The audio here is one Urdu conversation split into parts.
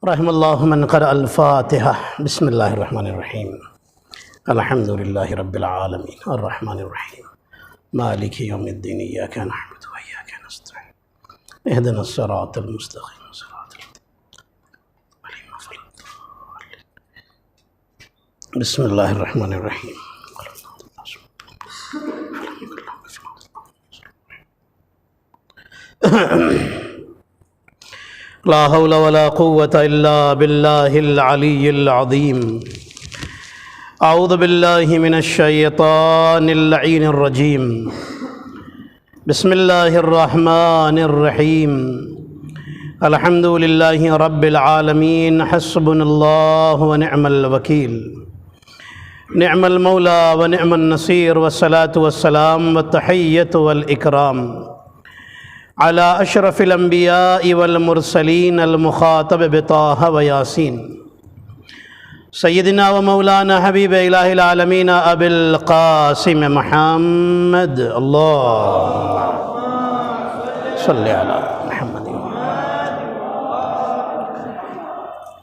رحم اللہ من قرأ الفاتحہ بسم اللہ الرحمن الرحیم الحمد للہ رب العالمین الرحمن الرحیم مالک یوم الدین ایاک نعبد و ایاک نستعین اہدنا الصراط المستقیم صراط بسم اللہ الرحمن الرحیم لا حول ولا قوة إلا بالله العلي العظيم أعوذ بالله من الشيطان اللعين الرجيم بسم الله الرحمن الرحيم الحمد لله رب العالمين حسبنا الله ونعم الوكيل نعم المولى ونعم النصير والصلاة والسلام والتحية والإكرام على أشرف الأنبياء والمرسلين المخاطب بطه وياسين سيدنا ومولانا حبيب إله العالمين أبي القاسم محمد اللهم صل على محمد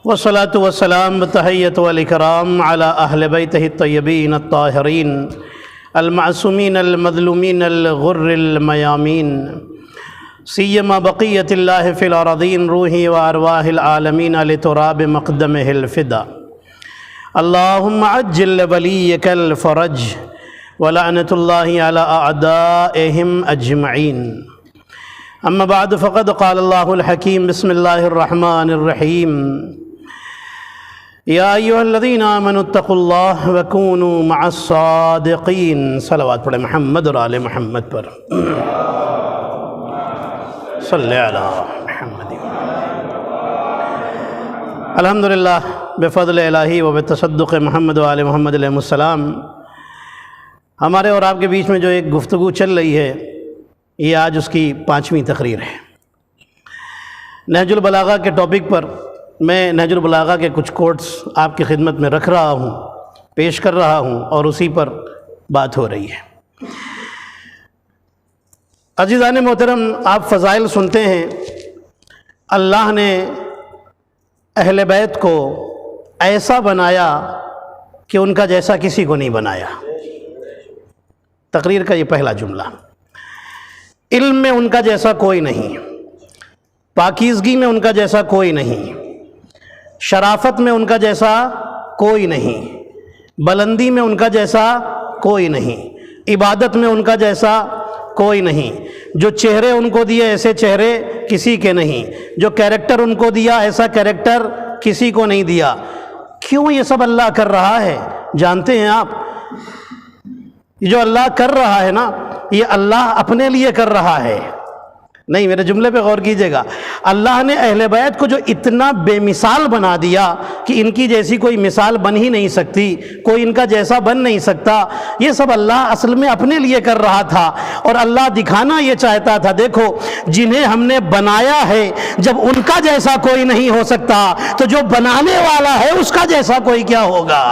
والصلاة والسلام والتحية والإكرام على أهل بيته الطيبين الطاهرين المعصومين المظلومين الغر الميامين سیما بقیت اللہ فی الارضین روحی و ارواح العالمین لتراب مقدمہ الفدا اللہم عجل ولیک الفرج ولعنت اللہ علی اعدائہم اجمعین اما بعد فقد قال اللہ الحکیم بسم اللہ الرحمن الرحیم یا ایہا الذین آمنوا اتقوا اللہ وکونوا مع الصادقین صلوات پڑھیں محمد اور آل محمد پر صلی علی محمد الحمدللہ بفضل الہی و بتصدق محمد و آل محمد علیہ السلام ہمارے اور آپ کے بیچ میں جو ایک گفتگو چل رہی ہے یہ آج اس کی 5ویں تقریر ہے۔ نہج البلاغہ کے ٹاپک پر میں نہج البلاغہ کے کچھ کوٹس آپ کی خدمت میں رکھ رہا ہوں، پیش کر رہا ہوں اور اسی پر بات ہو رہی ہے۔ عزیزان محترم، آپ فضائل سنتے ہیں، اللہ نے اہل بیت کو ایسا بنایا کہ ان کا جیسا کسی کو نہیں بنایا۔ تقریر کا یہ پہلا جملہ۔ علم میں ان کا جیسا کوئی نہیں، پاکیزگی میں ان کا جیسا کوئی نہیں، شرافت میں ان کا جیسا کوئی نہیں، بلندی میں ان کا جیسا کوئی نہیں، عبادت میں ان کا جیسا کوئی نہیں، جو چہرے ان کو دیے ایسے چہرے کسی کے نہیں، جو کیریکٹر ان کو دیا ایسا کیریکٹر کسی کو نہیں دیا۔ کیوں یہ سب اللہ کر رہا ہے جانتے ہیں آپ؟ یہ جو اللہ کر رہا ہے نا، یہ اللہ اپنے لیے کر رہا ہے۔ نہیں، میرے جملے پہ غور کیجئے گا۔ اللہ نے اہل بیت کو جو اتنا بے مثال بنا دیا کہ ان کی جیسی کوئی مثال بن ہی نہیں سکتی، کوئی ان کا جیسا بن نہیں سکتا، یہ سب اللہ اصل میں اپنے لیے کر رہا تھا۔ اور اللہ دکھانا یہ چاہتا تھا، دیکھو جنہیں ہم نے بنایا ہے جب ان کا جیسا کوئی نہیں ہو سکتا تو جو بنانے والا ہے اس کا جیسا کوئی کیا ہوگا؟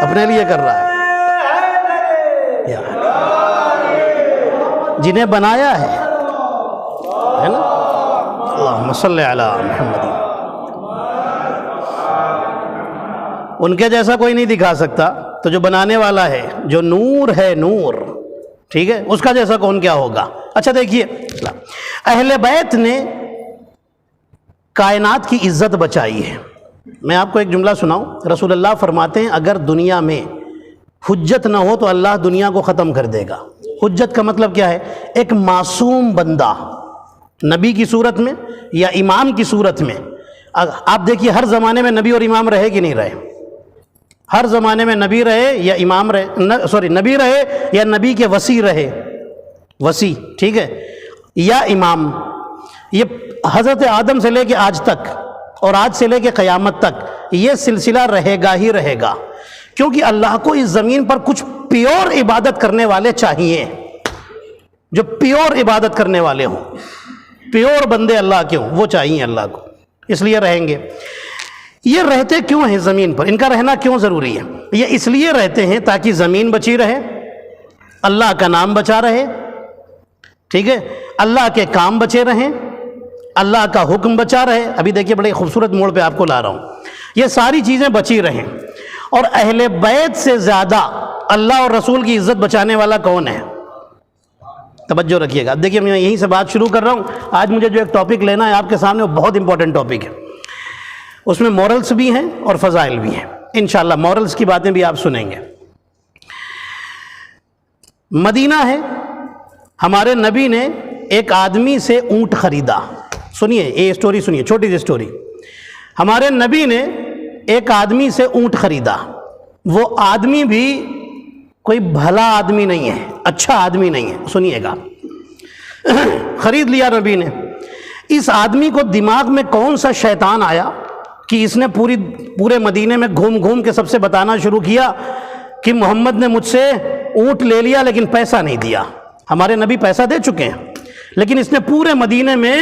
اپنے لیے کر رہا ہے، جنہیں بنایا ہے نا۔ اللہم صلی علی محمد۔ ان کے جیسا کوئی نہیں دکھا سکتا، تو جو بنانے والا ہے، جو نور ہے، نور، ٹھیک ہے، اس کا جیسا کون کیا ہوگا؟ اچھا دیکھیے، اہل بیت نے کائنات کی عزت بچائی ہے۔ میں آپ کو ایک جملہ سناؤں۔ رسول اللہ فرماتے ہیں اگر دنیا میں حجت نہ ہو تو اللہ دنیا کو ختم کر دے گا۔ حجت کا مطلب کیا ہے؟ ایک معصوم بندہ نبی کی صورت میں یا امام کی صورت میں۔ آپ دیکھیے ہر زمانے میں نبی اور امام رہے کہ نہیں رہے؟ ہر زمانے میں نبی رہے یا امام رہے، نبی رہے یا نبی کے وصی رہے، وصی، ٹھیک ہے، یا امام۔ یہ حضرت آدم سے لے کے آج تک اور آج سے لے کے قیامت تک یہ سلسلہ رہے گا ہی رہے گا، کیونکہ اللہ کو اس زمین پر کچھ پیور عبادت کرنے والے چاہیے، جو پیور عبادت کرنے والے ہوں، پیور بندے اللہ کے ہوں، وہ چاہیے اللہ کو، اس لیے رہیں گے۔ یہ رہتے کیوں ہیں زمین پر؟ ان کا رہنا کیوں ضروری ہے؟ یہ اس لیے رہتے ہیں تاکہ زمین بچی رہے، اللہ کا نام بچا رہے، ٹھیک ہے، اللہ کے کام بچے رہیں، اللہ کا حکم بچا رہے. ابھی دیکھیے بڑے خوبصورت موڑ پہ آپ کو لا رہا ہوں. یہ ساری چیزیں بچی رہیں. اور اہل بیت سے زیادہ اللہ اور رسول کی عزت بچانے والا کون ہے؟ توجہ رکھیے گا. اب دیکھیے میں یہیں سے بات شروع کر رہا ہوں. آج مجھے جو ایک ٹاپک لینا ہے آپ کے سامنے، وہ بہت امپورٹنٹ ٹاپک ہے. اس میں مورلز بھی ہیں اور فضائل بھی ہیں. انشاءاللہ مورلز کی باتیں بھی آپ سنیں گے. مدینہ ہے، ہمارے نبی نے ایک آدمی سے اونٹ خریدا. سنیے یہ اسٹوری سنیے، چھوٹی سی اسٹوری. ہمارے نبی نے ایک آدمی سے اونٹ خریدا. وہ آدمی بھی کوئی بھلا آدمی نہیں ہے، اچھا آدمی نہیں ہے. سنیے گا، خرید لیا نبی نے. اس آدمی کو دماغ میں کون سا شیطان آیا کہ اس نے پورے مدینے میں گھوم گھوم کے سب سے بتانا شروع کیا کہ محمد نے مجھ سے اونٹ لے لیا لیکن پیسہ نہیں دیا. ہمارے نبی پیسہ دے چکے ہیں، لیکن اس نے پورے مدینے میں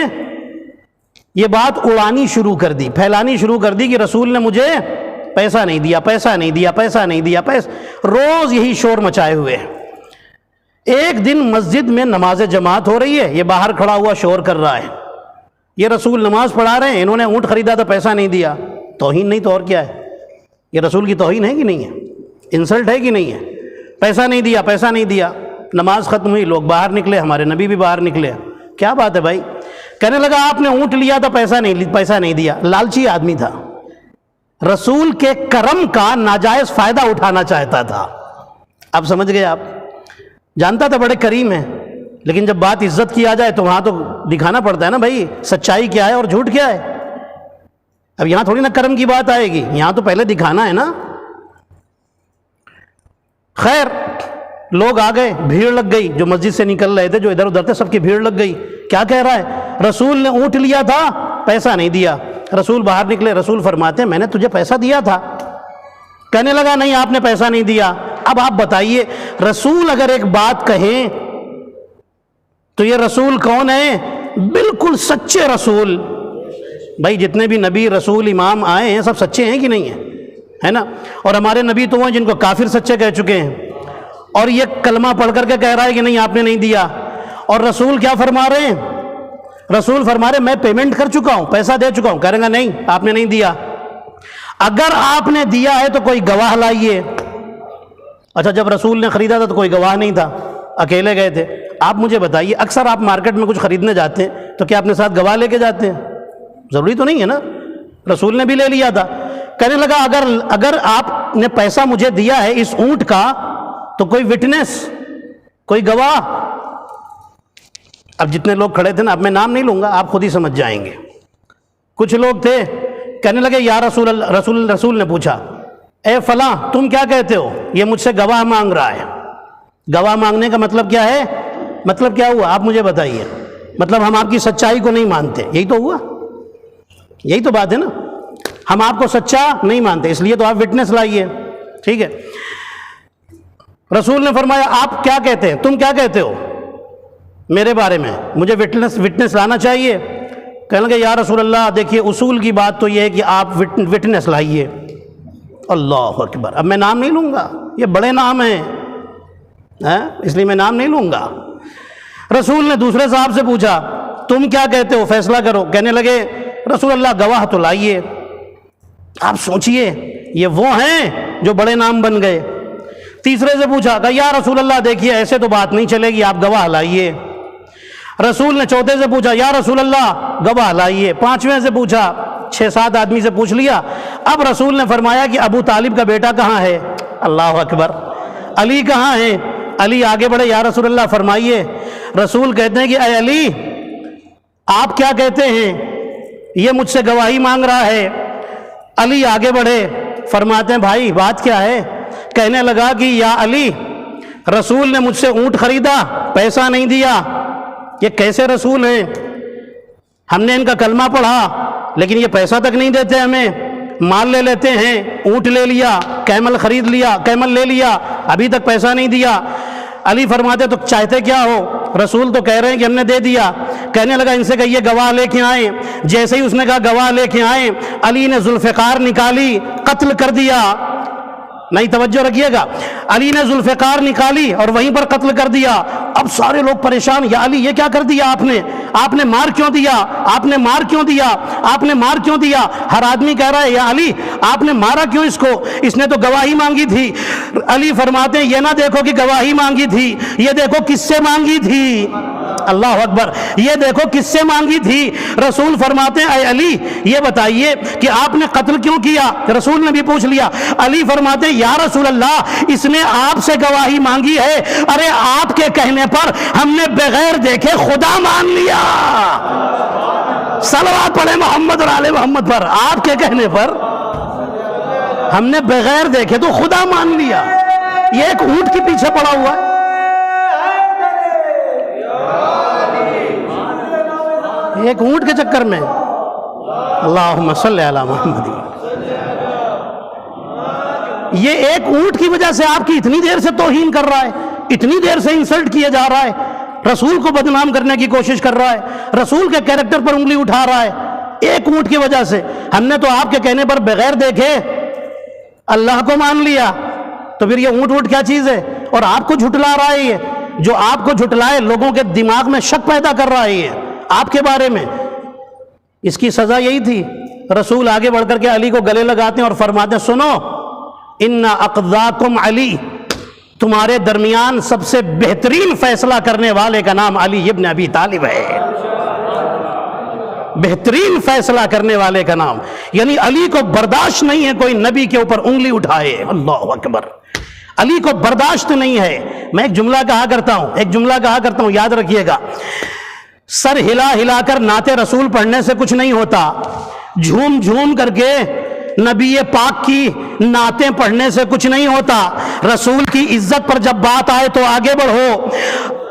یہ بات اڑانی شروع کر دی، پھیلانی شروع کر دی کہ رسول نے مجھے پیسہ نہیں دیا، پیسہ نہیں دیا، پیسہ نہیں دیا. روز یہی شور مچائے ہوئے. ایک دن مسجد میں نماز جماعت ہو رہی ہے، یہ باہر کھڑا ہوا شور کر رہا ہے، یہ رسول نماز پڑھا رہے ہیں، انہوں نے اونٹ خریدا تو پیسہ نہیں دیا. توہین نہیں تو اور کیا ہے؟ یہ رسول کی توہین ہے کہ نہیں ہے؟ انسلٹ ہے کہ نہیں ہے؟ پیسہ نہیں دیا، پیسہ نہیں دیا. نماز ختم ہوئی، لوگ باہر نکلے، ہمارے نبی بھی باہر نکلے. کیا بات ہے بھائی؟ کہنے لگا آپ نے اونٹ لیا تو پیسہ نہیں دیا. لالچی آدمی تھا، رسول کے کرم کا ناجائز فائدہ اٹھانا چاہتا تھا. اب سمجھ گئے آپ؟ جانتا تھا بڑے کریم ہیں، لیکن جب بات عزت کی آ جائے تو وہاں تو دکھانا پڑتا ہے نا بھائی سچائی کیا ہے اور جھوٹ کیا ہے. اب یہاں تھوڑی نا کرم کی بات آئے گی، یہاں تو پہلے دکھانا ہے نا. خیر لوگ آ گئے، بھیڑ لگ گئی. جو مسجد سے نکل رہے تھے، جو ادھر ادھر تھے، سب کی بھیڑ لگ گئی. کیا کہہ رہا ہے؟ رسول نے اونٹ لیا تھا، پیسہ نہیں دیا. رسول باہر نکلے، رسول فرماتے ہیں میں نے تجھے پیسہ دیا تھا. کہنے لگا نہیں آپ نے پیسہ نہیں دیا. اب آپ بتائیے، رسول اگر ایک بات کہیں تو یہ رسول کون ہے؟ بالکل سچے رسول. بھائی جتنے بھی نبی رسول امام آئے ہیں سب سچے ہیں کہ نہیں ہیں؟ ہے نا. اور ہمارے نبی تو وہ ہیں جن کو کافر سچے کہہ چکے ہیں، اور یہ کلمہ پڑھ کر کے کہہ رہا ہے کہ نہیں آپ نے نہیں دیا. اور رسول کیا فرما رہے ہیں؟ رسول فرما رہے ہیں میں پیمنٹ کر چکا ہوں، پیسہ دے چکا ہوں. کہہ رہے گا نہیں آپ نے نہیں دیا. اگر آپ نے دیا ہے تو کوئی گواہ لائیے. اچھا جب رسول نے خریدا تھا تو کوئی گواہ نہیں تھا، اکیلے گئے تھے. آپ مجھے بتائیے، اکثر آپ مارکیٹ میں کچھ خریدنے جاتے ہیں تو کیا اپنے ساتھ گواہ لے کے جاتے ہیں؟ ضروری تو نہیں ہے نا. رسول نے بھی لے لیا تھا. کہنے لگا اگر آپ نے پیسہ مجھے دیا ہے اس اونٹ کا تو کوئی وٹنس، کوئی گواہ. اب جتنے لوگ کھڑے تھے نا، اب میں نام نہیں لوں گا، آپ خود ہی سمجھ جائیں گے. کچھ لوگ تھے کہنے لگے یا رسول اللہ، رسول نے پوچھا اے فلاں تم کیا کہتے ہو؟ یہ مجھ سے گواہ مانگ رہا ہے. گواہ مانگنے کا مطلب کیا ہے؟ مطلب کیا ہوا آپ مجھے بتائیے. مطلب ہم آپ کی سچائی کو نہیں مانتے، یہی تو ہوا، یہی تو بات ہے نا. ہم آپ کو سچا نہیں مانتے، اس لیے تو آپ وٹنس لائیے. ٹھیک ہے. رسول نے فرمایا آپ کیا کہتے ہیں، تم کیا کہتے ہو میرے بارے میں؟ مجھے وٹنس لانا چاہیے. کہنے لگے یا رسول اللہ دیکھیے اصول کی بات تو یہ ہے کہ آپ وٹنس لائیے. اللہ اکبر. اب میں نام نہیں لوں گا، یہ بڑے نام ہیں اس لیے میں نام نہیں لوں گا. رسول نے دوسرے صاحب سے پوچھا تم کیا کہتے ہو، فیصلہ کرو. کہنے لگے رسول اللہ گواہ تو لائیے. آپ سوچئے یہ وہ ہیں جو بڑے نام بن گئے. تیسرے سے پوچھا کہ یا رسول اللہ دیکھیے ایسے تو بات نہیں چلے گی، آپ گواہ لائیے. رسول نے چوتھے سے پوچھا یا رسول اللہ گواہ لائیے. پانچویں سے پوچھا، 6-7 آدمی سے پوچھ لیا. اب رسول نے فرمایا کہ ابو طالب کا بیٹا کہاں ہے؟ اللہ اکبر. علی کہاں ہے؟ علی آگے بڑھے یا رسول اللہ فرمائیے. رسول کہتے ہیں کہ اے علی آپ کیا کہتے ہیں، یہ مجھ سے گواہی مانگ رہا ہے. علی آگے بڑھے، فرماتے ہیں بھائی بات کیا ہے؟ کہنے لگا کہ یا علی رسول نے مجھ سے اونٹ خریدا، پیسہ نہیں دیا. یہ کیسے رسول ہیں؟ ہم نے ان کا کلمہ پڑھا لیکن یہ پیسہ تک نہیں دیتے ہمیں. مال لے لیتے ہیں، اونٹ لے لیا، کیمل خرید لیا، کیمل لے لیا، ابھی تک پیسہ نہیں دیا. علی فرماتے تو چاہتے کیا ہو؟ رسول تو کہہ رہے ہیں کہ ہم نے دے دیا. کہنے لگا ان سے کہیے گواہ لے کے آئیں. جیسے ہی اس نے کہا گواہ لے کے آئیں، علی نے ذوالفقار نکالی، قتل کر دیا. نہیں، توجہ رکھیے گا، علی نے ذوالفقار نکالی اور وہیں پر قتل کر دیا۔ اب سارے لوگ پریشان، یا علی یہ کیا کر دیا آپ نے مار کیوں دیا، آپ نے مار کیوں دیا، آپ نے مار کیوں دیا؟ ہر آدمی کہہ رہا ہے یا علی آپ نے مارا کیوں اس کو، اس نے تو گواہی مانگی تھی۔ علی فرماتے ہیں یہ نہ دیکھو کہ گواہی مانگی تھی، یہ دیکھو کس سے مانگی تھی۔ اللہ اکبر، یہ دیکھو کس سے مانگی تھی۔ رسول فرماتے ہیں اے علی یہ بتائیے کہ آپ نے قتل کیوں کیا؟ رسول نے بھی پوچھ لیا۔ علی فرماتے ہیں یا رسول اللہ اس نے آپ سے گواہی مانگی ہے، ارے آپ کے کہنے پر ہم نے بغیر دیکھے خدا مان لیا۔ صلوات پڑھے محمد اور آل محمد پر، آپ کے کہنے پر ہم نے بغیر دیکھے تو خدا مان لیا۔ یہ ایک اونٹ کے پیچھے پڑا ہوا ہے، ایک اونٹ کے چکر میں۔ اللہم صلی علی محمد۔ یہ ایک اونٹ کی وجہ سے آپ کی اتنی دیر سے توہین کر رہا ہے، اتنی دیر سے انسلٹ کیا جا رہا ہے، رسول کو بدنام کرنے کی کوشش کر رہا ہے، رسول کے کیریکٹر پر انگلی اٹھا رہا ہے، ایک اونٹ کی وجہ سے۔ ہم نے تو آپ کے کہنے پر بغیر دیکھے اللہ کو مان لیا، تو پھر یہ اونٹ کیا چیز ہے؟ اور آپ کو جھٹلا رہا ہے، یہ جو آپ کو جھٹلائے لوگوں کے دماغ میں شک پیدا کر رہا ہے یہ آپ کے بارے میں۔ اس کی سزا یہی تھی۔ رسول آگے بڑھ کر کے علی کو گلے لگاتے ہیں اور فرماتے ہیں سنو ان اقضاکم علی، تمہارے درمیان سب سے بہترین فیصلہ کرنے والے کا نام علی ابن ابی طالب ہے۔ بہترین فیصلہ کرنے والے کا نام، یعنی علی کو برداشت نہیں ہے کوئی نبی کے اوپر انگلی اٹھائے۔ اللہ اکبر، علی کو برداشت نہیں ہے۔ میں ایک جملہ کہا کرتا ہوں، یاد رکھیے گا، سر ہلا ہلا کر نعت رسول پڑھنے سے کچھ نہیں ہوتا، جھوم جھوم کر کے نبی پاک کی نعتیں پڑھنے سے کچھ نہیں ہوتا۔ رسول کی عزت پر جب بات آئے تو آگے بڑھو۔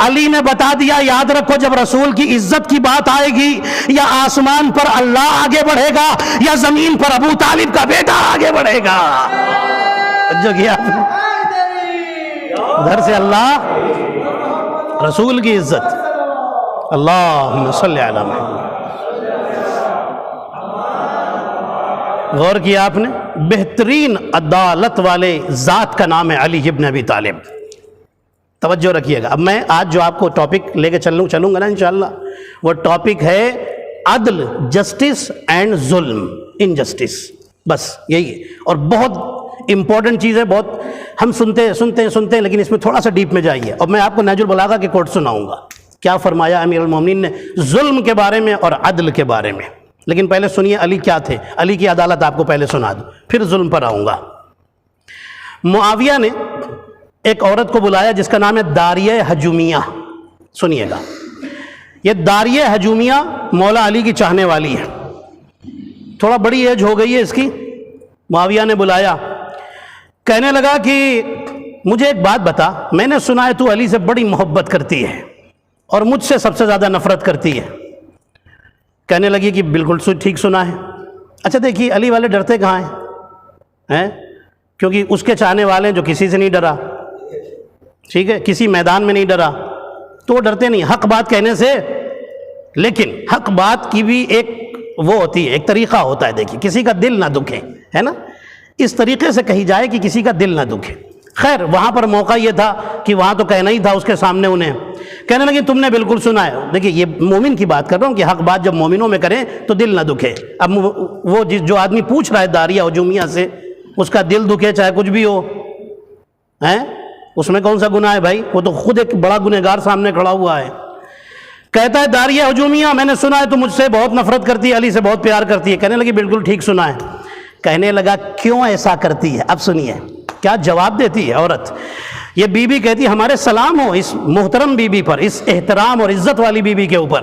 علی نے بتا دیا یاد رکھو جب رسول کی عزت کی بات آئے گی یا آسمان پر اللہ آگے بڑھے گا یا زمین پر ابو طالب کا بیٹا آگے بڑھے گا۔ جو کیا ادھر سے اللہ رسول کی عزت، اللہم صلی علی محمد۔ غور کیا آپ نے، بہترین عدالت والے ذات کا نام ہے علی ابن ابی طالب۔ توجہ رکھیے گا۔ اب میں آج جو آپ کو ٹاپک لے کے چلوں گا نا انشاءاللہ، وہ ٹاپک ہے عدل، جسٹس اینڈ ظلم، انجسٹس، بس یہی ہے۔ اور بہت امپورٹنٹ چیز ہے، بہت ہم سنتے ہیں لیکن اس میں تھوڑا سا ڈیپ میں جائیے۔ اور میں آپ کو نہج البلاغہ کے کوٹ سناؤں گا کیا فرمایا امیر المومنین نے ظلم کے بارے میں اور عدل کے بارے میں۔ لیکن پہلے سنیے علی کیا تھے، علی کی عدالت آپ کو پہلے سنا دوں، پھر ظلم پر آؤں گا۔ معاویہ نے ایک عورت کو بلایا جس کا نام ہے داریہ ہجومیہ، سنیے گا، یہ داریہ ہجومیہ مولا علی کی چاہنے والی ہے، تھوڑا بڑی ایج ہو گئی ہے اس کی۔ معاویہ نے بلایا، کہنے لگا کہ مجھے ایک بات بتا، میں نے سنا ہے تو علی سے بڑی محبت کرتی ہے اور مجھ سے سب سے زیادہ نفرت کرتی ہے۔ کہنے لگی کہ بالکل ٹھیک سنا ہے۔ اچھا دیکھیے علی والے ڈرتے کہاں ہیں؟ کیونکہ اس کے چاہنے والے جو کسی سے نہیں ڈرا، ٹھیک ہے، کسی میدان میں نہیں ڈرا تو وہ ڈرتے نہیں حق بات کہنے سے۔ لیکن حق بات کی بھی ایک وہ ہوتی ہے، ایک طریقہ ہوتا ہے، دیکھیے کسی کا دل نہ دکھے، ہے نا، اس طریقے سے کہی جائے کہ کسی کا دل نہ دکھے۔ خیر وہاں پر موقع یہ تھا کہ وہاں تو کہنا ہی تھا اس کے سامنے انہیں۔ کہنے لگے تم نے بالکل سنا ہے۔ دیکھیے یہ مومن کی بات کر رہا ہوں کہ حق بات جب مومنوں میں کریں تو دل نہ دکھے۔ اب وہ جو آدمی پوچھ رہا ہے داریہ ہجومیہ سے، اس کا دل دکھے چاہے کچھ بھی ہو، اس میں کون سا گناہ ہے بھائی؟ وہ تو خود ایک بڑا گنہگار سامنے کھڑا ہوا ہے۔ کہتا ہے داریہ ہجومیہ میں نے سنا ہے تو مجھ سے بہت نفرت کرتی ہے، علی سے بہت پیار کرتی ہے۔ کہنے لگی بالکل ٹھیک سنا ہے۔ کہنے لگا کیوں ایسا کرتی ہے؟ اب سنیے کیا جواب دیتی ہے عورت۔ یہ بی بی کہتی ہمارے سلام ہو اس محترم بی بی پر، اس احترام اور عزت والی بی بی کے اوپر۔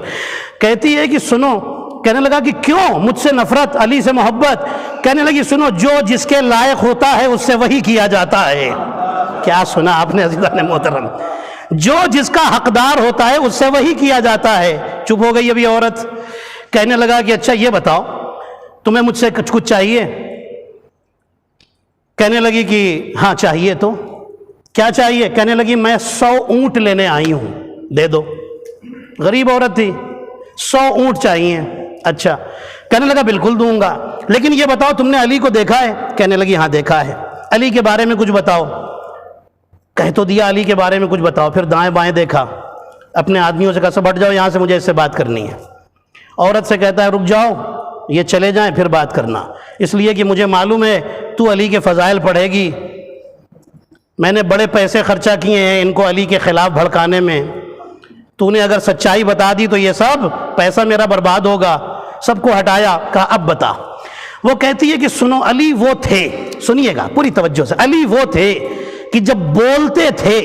کہتی ہے کہ سنو، کہنے لگا کہ کیوں مجھ سے نفرت، علی سے محبت؟ کہنے لگی سنو، جو جس کے لائق ہوتا ہے اس سے وہی کیا جاتا ہے۔ کیا سنا آپ نے عزیزان محترم؟ جو جس کا حقدار ہوتا ہے اس سے وہی کیا جاتا ہے۔ چپ ہو گئی ابھی عورت۔ کہنے لگا کہ اچھا یہ بتاؤ تمہیں مجھ سے کچھ چاہیے؟ کہنے لگی کہ ہاں چاہیے۔ تو کیا چاہیے؟ کہنے لگی میں 100 اونٹ لینے آئی ہوں، دے دو۔ غریب عورت تھی، 100 اونٹ چاہیے۔ اچھا، کہنے لگا بالکل دوں گا، لیکن یہ بتاؤ تم نے علی کو دیکھا ہے؟ کہنے لگی ہاں دیکھا ہے۔ علی کے بارے میں کچھ بتاؤ. کہہ تو دیا علی کے بارے میں کچھ بتاؤ. پھر دائیں بائیں دیکھا, اپنے آدمیوں سے کہا سب ہٹ جاؤ یہاں سے, مجھے اس سے بات کرنی ہے. عورت سے کہتا ہے رک جاؤ, یہ چلے جائیں پھر بات کرنا, اس لیے کہ مجھے معلوم ہے تو علی کے فضائل پڑھے گی, میں نے بڑے پیسے خرچہ کیے ہیں ان کو علی کے خلاف بھڑکانے میں, تو نے اگر سچائی بتا دی تو یہ سب پیسہ میرا برباد ہوگا. سب کو ہٹایا, کہا اب بتا. وہ کہتی ہے کہ سنو, علی وہ تھے, سنیے گا پوری توجہ سے, علی وہ تھے کہ جب بولتے تھے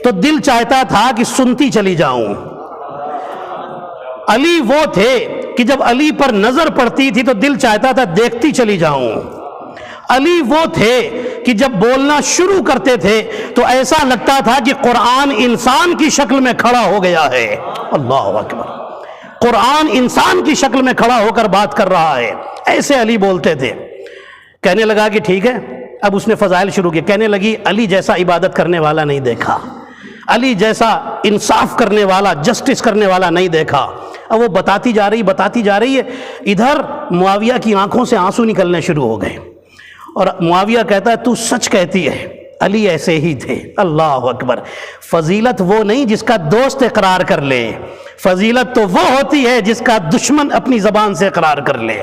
تو دل چاہتا تھا کہ سنتی چلی جاؤں. علی وہ تھے کہ جب علی پر نظر پڑتی تھی تو دل چاہتا تھا دیکھتی چلی جاؤں. علی وہ تھے کہ جب بولنا شروع کرتے تھے تو ایسا لگتا تھا کہ قرآن انسان کی شکل میں کھڑا ہو گیا ہے. اللہ اکبر, قرآن انسان کی شکل میں کھڑا ہو کر بات کر رہا ہے. ایسے علی بولتے تھے. کہنے لگا کہ ٹھیک ہے, اب اس نے فضائل شروع کیے. کہنے لگی علی جیسا عبادت کرنے والا نہیں دیکھا, علی جیسا انصاف کرنے والا, جسٹس کرنے والا نہیں دیکھا. اب وہ بتاتی جا رہی ہے. ادھر معاویہ کی آنکھوں سے آنسو نکلنے شروع ہو گئے, اور معاویہ کہتا ہے تو سچ کہتی ہے, علی ایسے ہی تھے. اللہ اکبر. فضیلت وہ نہیں جس کا دوست اقرار کر لے, فضیلت تو وہ ہوتی ہے جس کا دشمن اپنی زبان سے اقرار کر لے.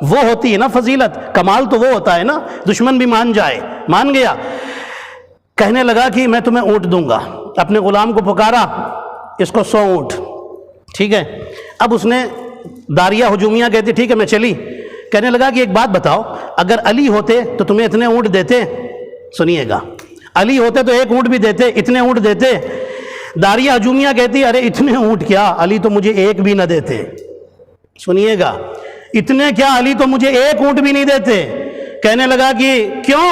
وہ ہوتی ہے نا فضیلت, کمال تو وہ ہوتا ہے نا دشمن بھی مان جائے. مان گیا. کہنے لگا کہ میں تمہیں اونٹ دوں گا. اپنے غلام کو پکارا, اس کو 100 اونٹ. ٹھیک ہے. اب اس نے داریہ ہجومیہ کہتی ٹھیک ہے میں چلی. کہنے لگا کہ ایک بات بتاؤ, اگر علی ہوتے تو تمہیں اتنے اونٹ دیتے؟ سنیے گا, علی ہوتے تو 1 اونٹ بھی دیتے, اتنے اونٹ دیتے؟ داریہ ہجومیہ کہتی ارے اتنے اونٹ کیا, علی تو مجھے 1 بھی نہ دیتے. سنیے گا, اتنے کیا, علی تو مجھے 1 اونٹ بھی نہیں دیتے. کہنے لگا کہ کیوں؟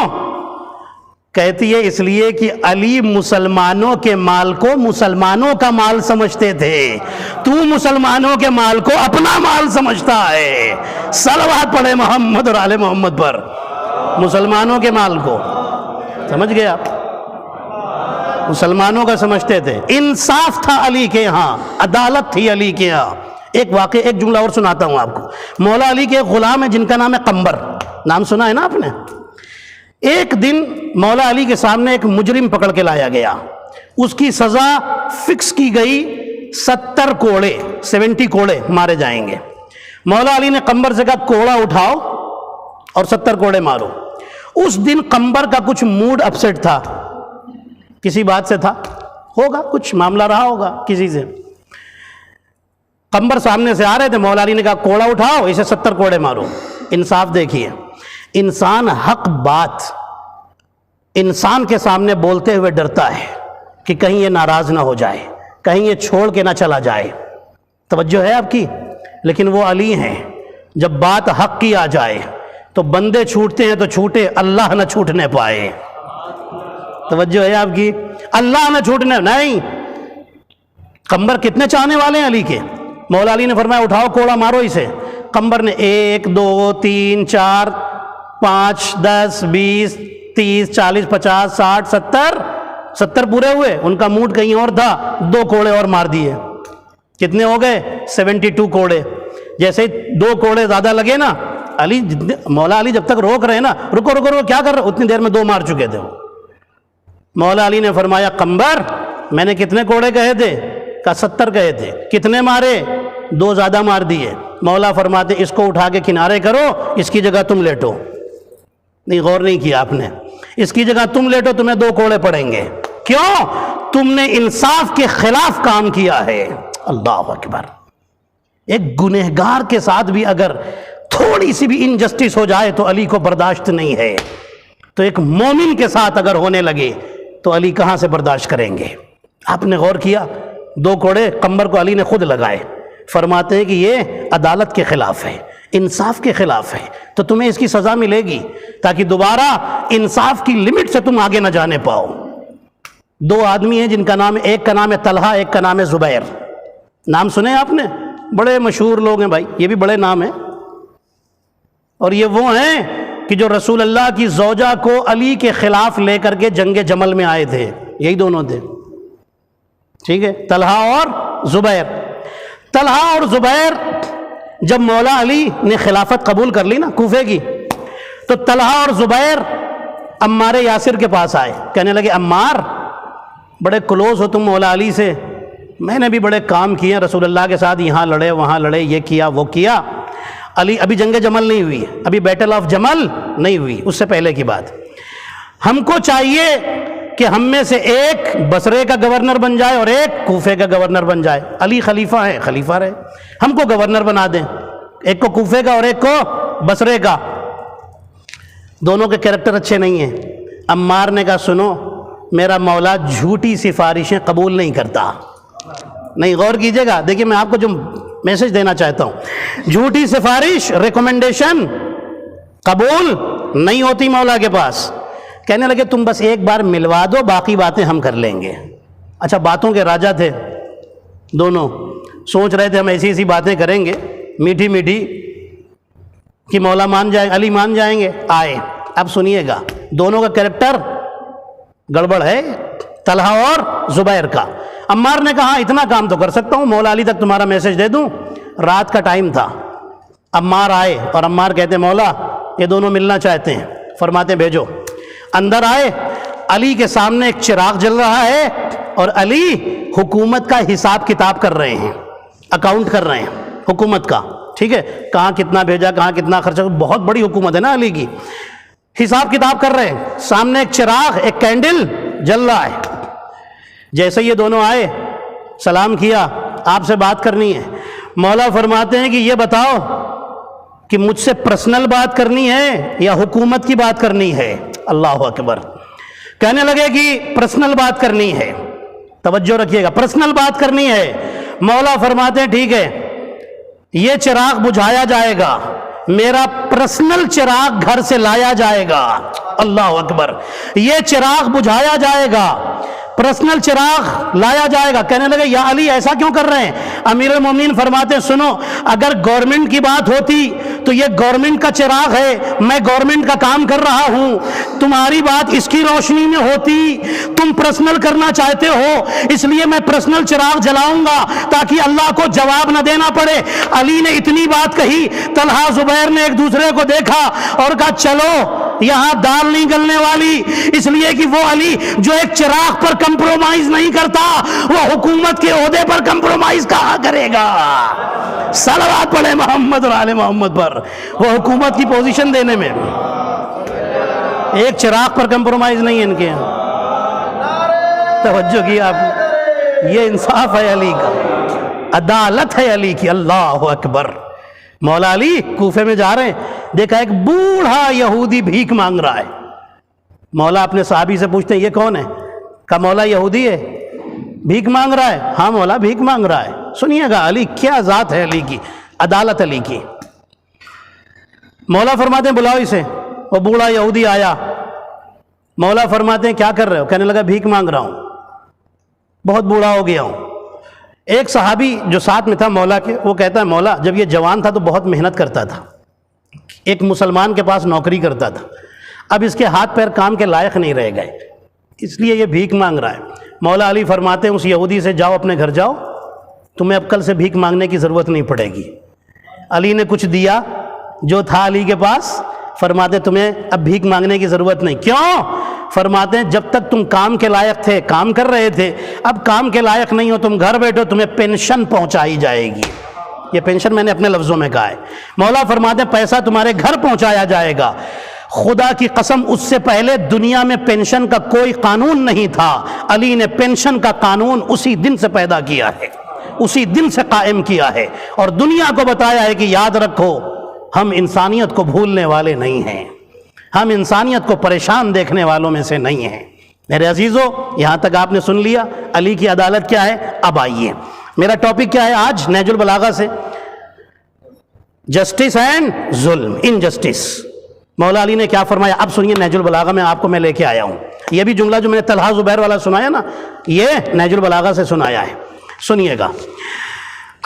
کہتی ہے اس لیے کہ علی مسلمانوں کے مال کو مسلمانوں کا مال سمجھتے تھے, تو مسلمانوں کے مال کو اپنا مال سمجھتا ہے. صلوات پڑھے محمد اور آل محمد پر. مسلمانوں کے مال کو سمجھ گئے آپ, مسلمانوں کا سمجھتے تھے. انصاف تھا علی کے ہاں, عدالت تھی علی کے ہاں. ایک واقعہ, ایک جملہ اور سناتا ہوں آپ کو. مولا علی کے ایک غلام ہے جن کا نام ہے قمبر. نام سنا ہے نا آپ نے؟ ایک دن مولا علی کے سامنے ایک مجرم پکڑ کے لایا گیا. اس کی سزا فکس کی گئی, 70 کوڑے, 70 کوڑے مارے جائیں گے. مولا علی نے قمبر سے کہا کوڑا اٹھاؤ اور 70 کوڑے مارو. اس دن قمبر کا کچھ موڈ اپسیٹ تھا, کسی بات سے تھا, ہوگا کچھ معاملہ رہا ہوگا کسی سے. قمبر سامنے سے آ رہے تھے, مولا علی نے کہا کوڑا اٹھاؤ, اسے 70 کوڑے مارو. انصاف دیکھیے, انسان حق بات انسان کے سامنے بولتے ہوئے ڈرتا ہے کہ کہیں یہ ناراض نہ ہو جائے, کہیں یہ چھوڑ کے نہ چلا جائے. توجہ ہے آپ کی؟ لیکن وہ علی ہیں, جب بات حق کی آ جائے تو بندے چھوٹتے ہیں تو چھوٹے, اللہ نہ چھوٹنے پائے. توجہ ہے آپ کی؟ اللہ نہ چھوٹنے نہیں. قمبر کتنے چاہنے والے ہیں علی کے. مولا علی نے فرمایا اٹھاؤ کوڑا مارو اسے. قمبر نے 1 2 3 4 5 10 20 30 40 50 60 70 پورے ہوئے. ان کا موڈ کہیں اور تھا, 2 کوڑے اور مار دیے. کتنے ہو گئے؟ 72 کوڑے. جیسے 2 کوڑے زیادہ لگے نا, علی مولا علی جب تک روک رہے نا, رکو رکو رکو کیا کر رہے, اتنی دیر میں 2 مار چکے تھے. مولا علی نے فرمایا قمبر میں نے کتنے کوڑے کہے تھے؟ کہا 70 کہے تھے. کتنے مارے؟ 2 زیادہ مار دیے. مولا فرماتے اس کو اٹھا کے کنارے کرو, اس کی جگہ تم لیٹو. نہیں, غور نہیں کیا آپ نے. اس کی جگہ تم لیٹو, تمہیں 2 کوڑے پڑیں گے. کیوں؟ تم نے انصاف کے خلاف کام کیا ہے. اللہ اکبر. ایک گنہگار کے ساتھ بھی اگر تھوڑی سی بھی انجسٹس ہو جائے تو علی کو برداشت نہیں ہے, تو ایک مومن کے ساتھ اگر ہونے لگے تو علی کہاں سے برداشت کریں گے؟ آپ نے غور کیا؟ 2 کوڑے قمبر کو علی نے خود لگائے. فرماتے ہیں کہ یہ عدالت کے خلاف ہے, انصاف کے خلاف ہے, تو تمہیں اس کی سزا ملے گی تاکہ دوبارہ انصاف کی لمٹ سے تم آگے نہ جانے پاؤ. 2 آدمی ہیں جن کا نام, ایک کا نام ہے طلحہ, ایک کا نام ہے زبیر. نام سنے آپ نے؟ بڑے مشہور لوگ ہیں بھائی, یہ بھی بڑے نام ہیں. اور یہ وہ ہیں کہ جو رسول اللہ کی زوجہ کو علی کے خلاف لے کر کے جنگ جمل میں آئے تھے. یہی دونوں تھے. ٹھیک ہے, طلحہ اور زبیر. طلحہ اور زبیر جب مولا علی نے خلافت قبول کر لی نا کوفے کی, تو طلحہ اور زبیر عمار یاسر کے پاس آئے، کہنے لگے عمار بڑے کلوز ہو تم مولا علی سے، میں نے بھی بڑے کام کیے ہیں رسول اللہ کے ساتھ، یہاں لڑے وہاں لڑے، یہ کیا وہ کیا۔ علی ابھی جنگ جمل نہیں ہوئی، ابھی بیٹل آف جمل نہیں ہوئی، اس سے پہلے کی بات۔ ہم کو چاہیے کہ ہم میں سے ایک بصرے کا گورنر بن جائے اور ایک کوفے کا گورنر بن جائے۔ علی خلیفہ ہے، خلیفہ رہے، ہم کو گورنر بنا دیں، ایک کو کوفے کا اور ایک کو بصرے کا۔ دونوں کے کیریکٹر اچھے نہیں ہیں۔ عمار نے کہا سنو، میرا مولا جھوٹی سفارشیں قبول نہیں کرتا۔ نہیں، غور کیجئے گا، دیکھیے میں آپ کو جو میسج دینا چاہتا ہوں، جھوٹی سفارش ریکومنڈیشن قبول نہیں ہوتی مولا کے پاس۔ کہنے لگے تم بس ایک بار ملوا دو، باقی باتیں ہم کر لیں گے۔ اچھا، باتوں کے راجا تھے دونوں، سوچ رہے تھے ہم ایسی ایسی باتیں کریں گے میٹھی میٹھی کہ مولا مان جائے، علی مان جائیں گے۔ آئے، اب سنیے گا، دونوں کا کریکٹر گڑبڑ ہے، طلحہ اور زبیر کا۔ عمار نے کہا اتنا کام تو کر سکتا ہوں، مولا علی تک تمہارا میسج دے دوں۔ رات کا ٹائم تھا، عمار آئے اور عمار کہتے مولا یہ دونوں ملنا چاہتے ہیں، فرماتے بھیجو۔ اندر آئے، علی کے سامنے ایک چراغ جل رہا ہے اور علی حکومت کا حساب کتاب کر رہے ہیں، اکاؤنٹ کر رہے ہیں حکومت کا، ٹھیک ہے، کہاں کتنا بھیجا، کہاں کتنا خرچہ، بہت بڑی حکومت ہے نا علی کی، حساب کتاب کر رہے ہیں۔ سامنے ایک چراغ، ایک کینڈل جل رہا ہے۔ جیسے یہ دونوں آئے، سلام کیا، آپ سے بات کرنی ہے۔ مولا فرماتے ہیں کہ یہ بتاؤ کہ مجھ سے پرسنل بات کرنی ہے یا حکومت کی بات کرنی ہے؟ اللہ اکبر۔ کہنے لگے کہ پرسنل بات کرنی ہے، توجہ رکھیے گا، پرسنل بات کرنی ہے۔ مولا فرماتے ہیں ٹھیک ہے، یہ چراغ بجھایا جائے گا، میرا پرسنل چراغ گھر سے لایا جائے گا۔ اللہ اکبر۔ یہ چراغ بجھایا جائے گا، پرسنل چراغ لایا جائے گا۔ کہنے لگے یا علی ایسا کیوں کر رہے ہیں؟ امیر المومنین فرماتے ہیں سنو، اگر گورنمنٹ کی بات ہوتی تو یہ گورنمنٹ کا چراغ ہے، میں گورنمنٹ کا کام کر رہا ہوں، تمہاری بات اس کی روشنی میں ہوتی، تم پرسنل کرنا چاہتے ہو اس لیے میں پرسنل چراغ جلاؤں گا تاکہ اللہ کو جواب نہ دینا پڑے۔ علی نے اتنی بات کہی، طلحہ زبیر نے ایک دوسرے کو دیکھا اور کہا چلو یہاں دال نہیں گلنے والی، اس لیے کہ وہ علی جو ایک چراغ پر کمپرومائز نہیں کرتا، وہ حکومت کے عہدے پر کمپرومائز کہاں کرے گا؟ صلوات پڑھے محمد اور آل محمد پر، وہ حکومت کی پوزیشن دینے میں ایک چراغ پر کمپرومائز نہیں ہے ان کے یہاں۔ توجہ کیا آپ، یہ انصاف ہے علی کا، عدالت ہے علی کی۔ اللہ اکبر۔ مولا علی کوفے میں جا رہے ہیں، دیکھا ایک بوڑھا یہودی بھیک مانگ رہا ہے۔ مولا اپنے صحابی سے پوچھتے ہیں یہ کون ہے؟ کہا مولا یہودی ہے، بھیک مانگ رہا ہے۔ ہاں مولا بھیک مانگ رہا ہے۔ سنیے گا علی کیا ذات ہے، علی کی عدالت، علی کی۔ مولا فرماتے ہیں بلاؤ اسے۔ وہ بوڑھا یہودی آیا، مولا فرماتے ہیں کیا کر رہے ہو؟ کہنے لگا بھیک مانگ رہا ہوں، بہت بوڑھا ہو گیا ہوں۔ ایک صحابی جو ساتھ میں تھا مولا کے، وہ کہتا ہے مولا جب یہ جوان تھا تو بہت محنت کرتا تھا، ایک مسلمان کے پاس نوکری کرتا تھا، اب اس کے ہاتھ پیر کام کے لائق نہیں رہ گئے، اس لیے یہ بھیک مانگ رہا ہے۔ مولا علی فرماتے ہیں اس یہودی سے جاؤ اپنے گھر جاؤ، تمہیں اب کل سے بھیک مانگنے کی ضرورت نہیں پڑے گی۔ علی نے کچھ دیا جو تھا علی کے پاس، فرماتے تمہیں اب بھیک مانگنے کی ضرورت نہیں۔ کیوں؟ فرماتے ہیں جب تک تم کام کے لائق تھے، کام کر رہے تھے، اب کام کے لائق نہیں ہو، تم گھر بیٹھو، تمہیں پینشن پہنچائی جائے گی۔ یہ پینشن میں نے اپنے لفظوں میں کہا ہے۔ مولا فرماتے ہیں پیسہ تمہارے گھر پہنچایا جائے گا۔ خدا کی قسم اس سے پہلے دنیا میں پینشن کا کوئی قانون نہیں تھا، علی نے پینشن کا قانون اسی دن سے پیدا کیا ہے، اسی دن سے قائم کیا ہے، اور دنیا کو بتایا ہے کہ یاد رکھو ہم انسانیت کو بھولنے والے نہیں ہیں، ہم انسانیت کو پریشان دیکھنے والوں میں سے نہیں ہیں۔ میرے عزیزو، یہاں تک آپ نے سن لیا علی کی عدالت کیا ہے۔ اب آئیے میرا ٹاپک کیا ہے آج نہج البلاغہ سے، جسٹس اینڈ ظلم، انجسٹس۔ مولا علی نے کیا فرمایا، اب سنیے نہج البلاغہ میں آپ کو میں لے کے آیا ہوں۔ یہ بھی جملہ جو میں نے طلحہ زبیر والا سنایا نا، یہ نہج البلاغہ سے سنایا ہے، سنیے گا۔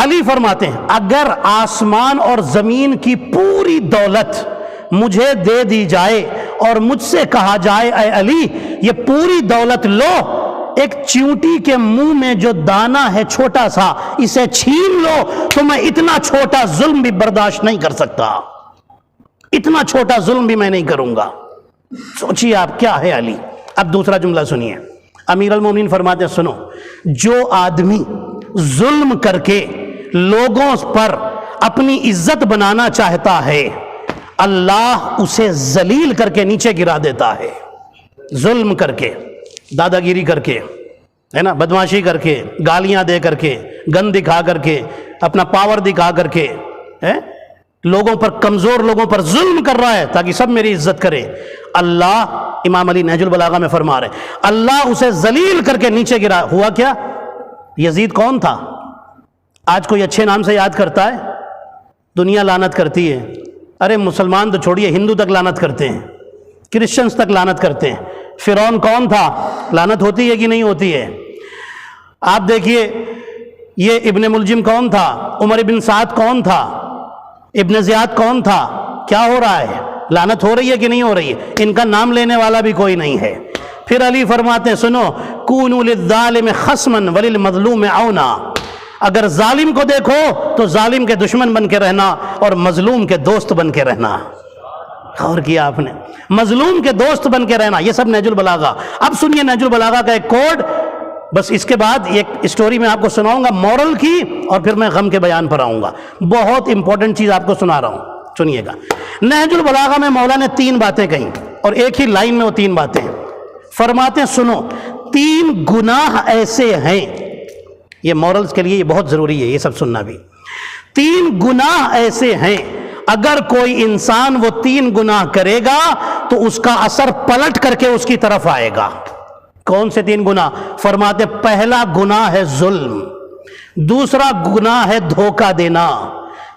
علی فرماتے ہیں اگر آسمان اور زمین کی پوری دولت مجھے دے دی جائے اور مجھ سے کہا جائے اے علی یہ پوری دولت لو، ایک چیونٹی کے منہ میں جو دانہ ہے چھوٹا سا اسے چھین لو، تو میں اتنا چھوٹا ظلم بھی برداشت نہیں کر سکتا، اتنا چھوٹا ظلم بھی میں نہیں کروں گا۔ سوچیے آپ کیا ہے علی. اب دوسرا جملہ سنیے. امیر المومنین فرماتے ہیں سنو، جو آدمی ظلم کر کے لوگوں پر اپنی عزت بنانا چاہتا ہے اللہ اسے ذلیل کر کے نیچے گرا دیتا ہے. ظلم کر کے، دادا گیری کر کے، ہے نا، بدمعاشی کر کے، گالیاں دے کر کے، گن دکھا کر کے، اپنا پاور دکھا کر کے، لوگوں پر، کمزور لوگوں پر ظلم کر رہا ہے تاکہ سب میری عزت کرے. اللہ، امام علی نہج البلاغہ میں فرما رہے اللہ اسے ذلیل کر کے نیچے گرا. ہوا کیا؟ یزید کون تھا؟ آج کوئی اچھے نام سے یاد کرتا ہے؟ دنیا لعنت کرتی ہے. ارے مسلمان تو چھوڑیے، ہندو تک لعنت کرتے ہیں، کرسچنز تک لعنت کرتے ہیں. فرعون کون تھا؟ لعنت ہوتی ہے کہ نہیں ہوتی ہے؟ آپ دیکھیے یہ ابن ملجم کون تھا؟ عمر ابن سعد کون تھا؟ ابن زیاد کون تھا؟ کیا ہو رہا ہے؟ لعنت ہو رہی ہے کہ نہیں ہو رہی ہے؟ ان کا نام لینے والا بھی کوئی نہیں ہے. پھر علی فرماتے ہیں سنو، کونوا للظالم خصما وللمظلوم عونا. اگر ظالم کو دیکھو تو ظالم کے دشمن بن کے رہنا اور مظلوم کے دوست بن کے رہنا. غور کیا آپ نے؟ مظلوم کے دوست بن کے رہنا. یہ سب نہج البلاغہ. اب سنیے نہج البلاغہ کا ایک کوڈ، بس اس کے بعد ایک اسٹوری میں آپ کو سناؤں گا مورل کی، اور پھر میں غم کے بیان پر آؤں گا. بہت امپورٹنٹ چیز آپ کو سنا رہا ہوں، سنیے گا. نہج البلاغہ میں مولا نے 3 باتیں کہیں، اور ایک ہی لائن میں وہ 3 باتیں ہیں. فرماتے ہیں سنو، 3 گناہ ایسے ہیں، یہ مورلز کے لیے یہ بہت ضروری ہے یہ سب سننا بھی. 3 گناہ ایسے ہیں اگر کوئی انسان وہ 3 گناہ کرے گا تو اس کا اثر پلٹ کر کے اس کی طرف آئے گا. کون سے 3 گناہ؟ فرماتے پہلا گناہ ہے ظلم، دوسرا گناہ ہے دھوکہ دینا،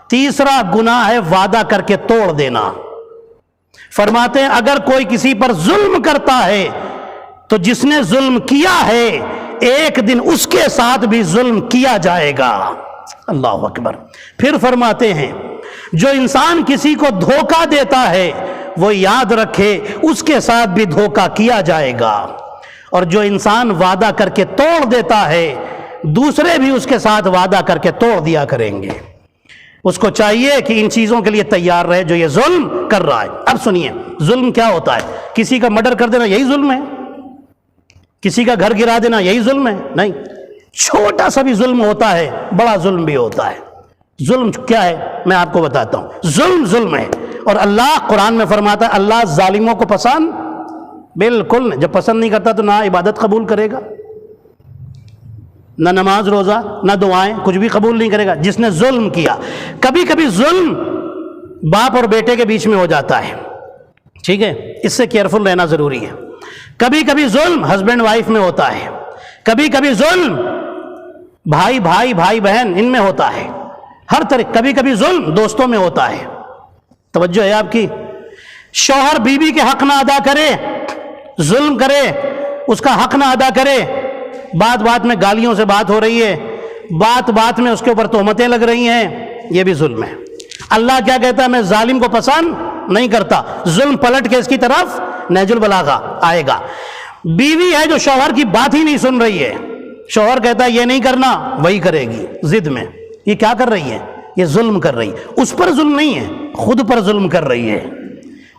تیسرا گناہ ہے وعدہ کر کے توڑ دینا. فرماتے ہیں اگر کوئی کسی پر ظلم کرتا ہے تو جس نے ظلم کیا ہے ایک دن اس کے ساتھ بھی ظلم کیا جائے گا. اللہ اکبر. پھر فرماتے ہیں جو انسان کسی کو دھوکہ دیتا ہے وہ یاد رکھے اس کے ساتھ بھی دھوکہ کیا جائے گا، اور جو انسان وعدہ کر کے توڑ دیتا ہے دوسرے بھی اس کے ساتھ وعدہ کر کے توڑ دیا کریں گے. اس کو چاہیے کہ ان چیزوں کے لیے تیار رہے جو یہ ظلم کر رہا ہے. اب سنیے ظلم کیا ہوتا ہے. کسی کا مرڈر کر دینا یہی ظلم ہے؟ کسی کا گھر گرا دینا یہی ظلم ہے؟ نہیں. چھوٹا سا بھی ظلم ہوتا ہے، بڑا ظلم بھی ہوتا ہے. ظلم کیا ہے میں آپ کو بتاتا ہوں. ظلم ظلم ہے، اور اللہ قرآن میں فرماتا ہے اللہ ظالموں کو پسند بالکل نہیں. جب پسند نہیں کرتا تو نہ عبادت قبول کرے گا، نہ نماز روزہ، نہ دعائیں، کچھ بھی قبول نہیں کرے گا. جس نے ظلم کیا، کبھی کبھی ظلم باپ اور بیٹے کے بیچ میں ہو جاتا ہے، ٹھیک ہے، اس سے کیئرفل رہنا ضروری ہے. کبھی کبھی ظلم ہسبینڈ وائف میں ہوتا ہے، کبھی کبھی ظلم بھائی بھائی بھائی بہن ان میں ہوتا ہے، ہر طرح. کبھی کبھی ظلم دوستوں میں ہوتا ہے. توجہ ہے آپ کی؟ شوہر بیوی کے حق نہ ادا کرے، ظلم کرے، اس کا حق نہ ادا کرے، بات بات میں گالیوں سے بات ہو رہی ہے، بات بات میں اس کے اوپر تہمتیں لگ رہی ہیں، یہ بھی ظلم ہے. اللہ کیا کہتا ہے؟ میں ظالم کو پسند نہیں کرتا. ظلم پلٹ کے اس کی طرف نہج البلاغہ آئے گا. بیوی ہے جو شوہر کی بات ہی نہیں سن رہی ہے، شوہر کہتا ہے یہ نہیں کرنا، وہی کرے گی ضد میں. یہ کیا کر رہی ہے؟ یہ ظلم کر رہی ہے. اس پر ظلم نہیں ہے، خود پر ظلم کر رہی ہے.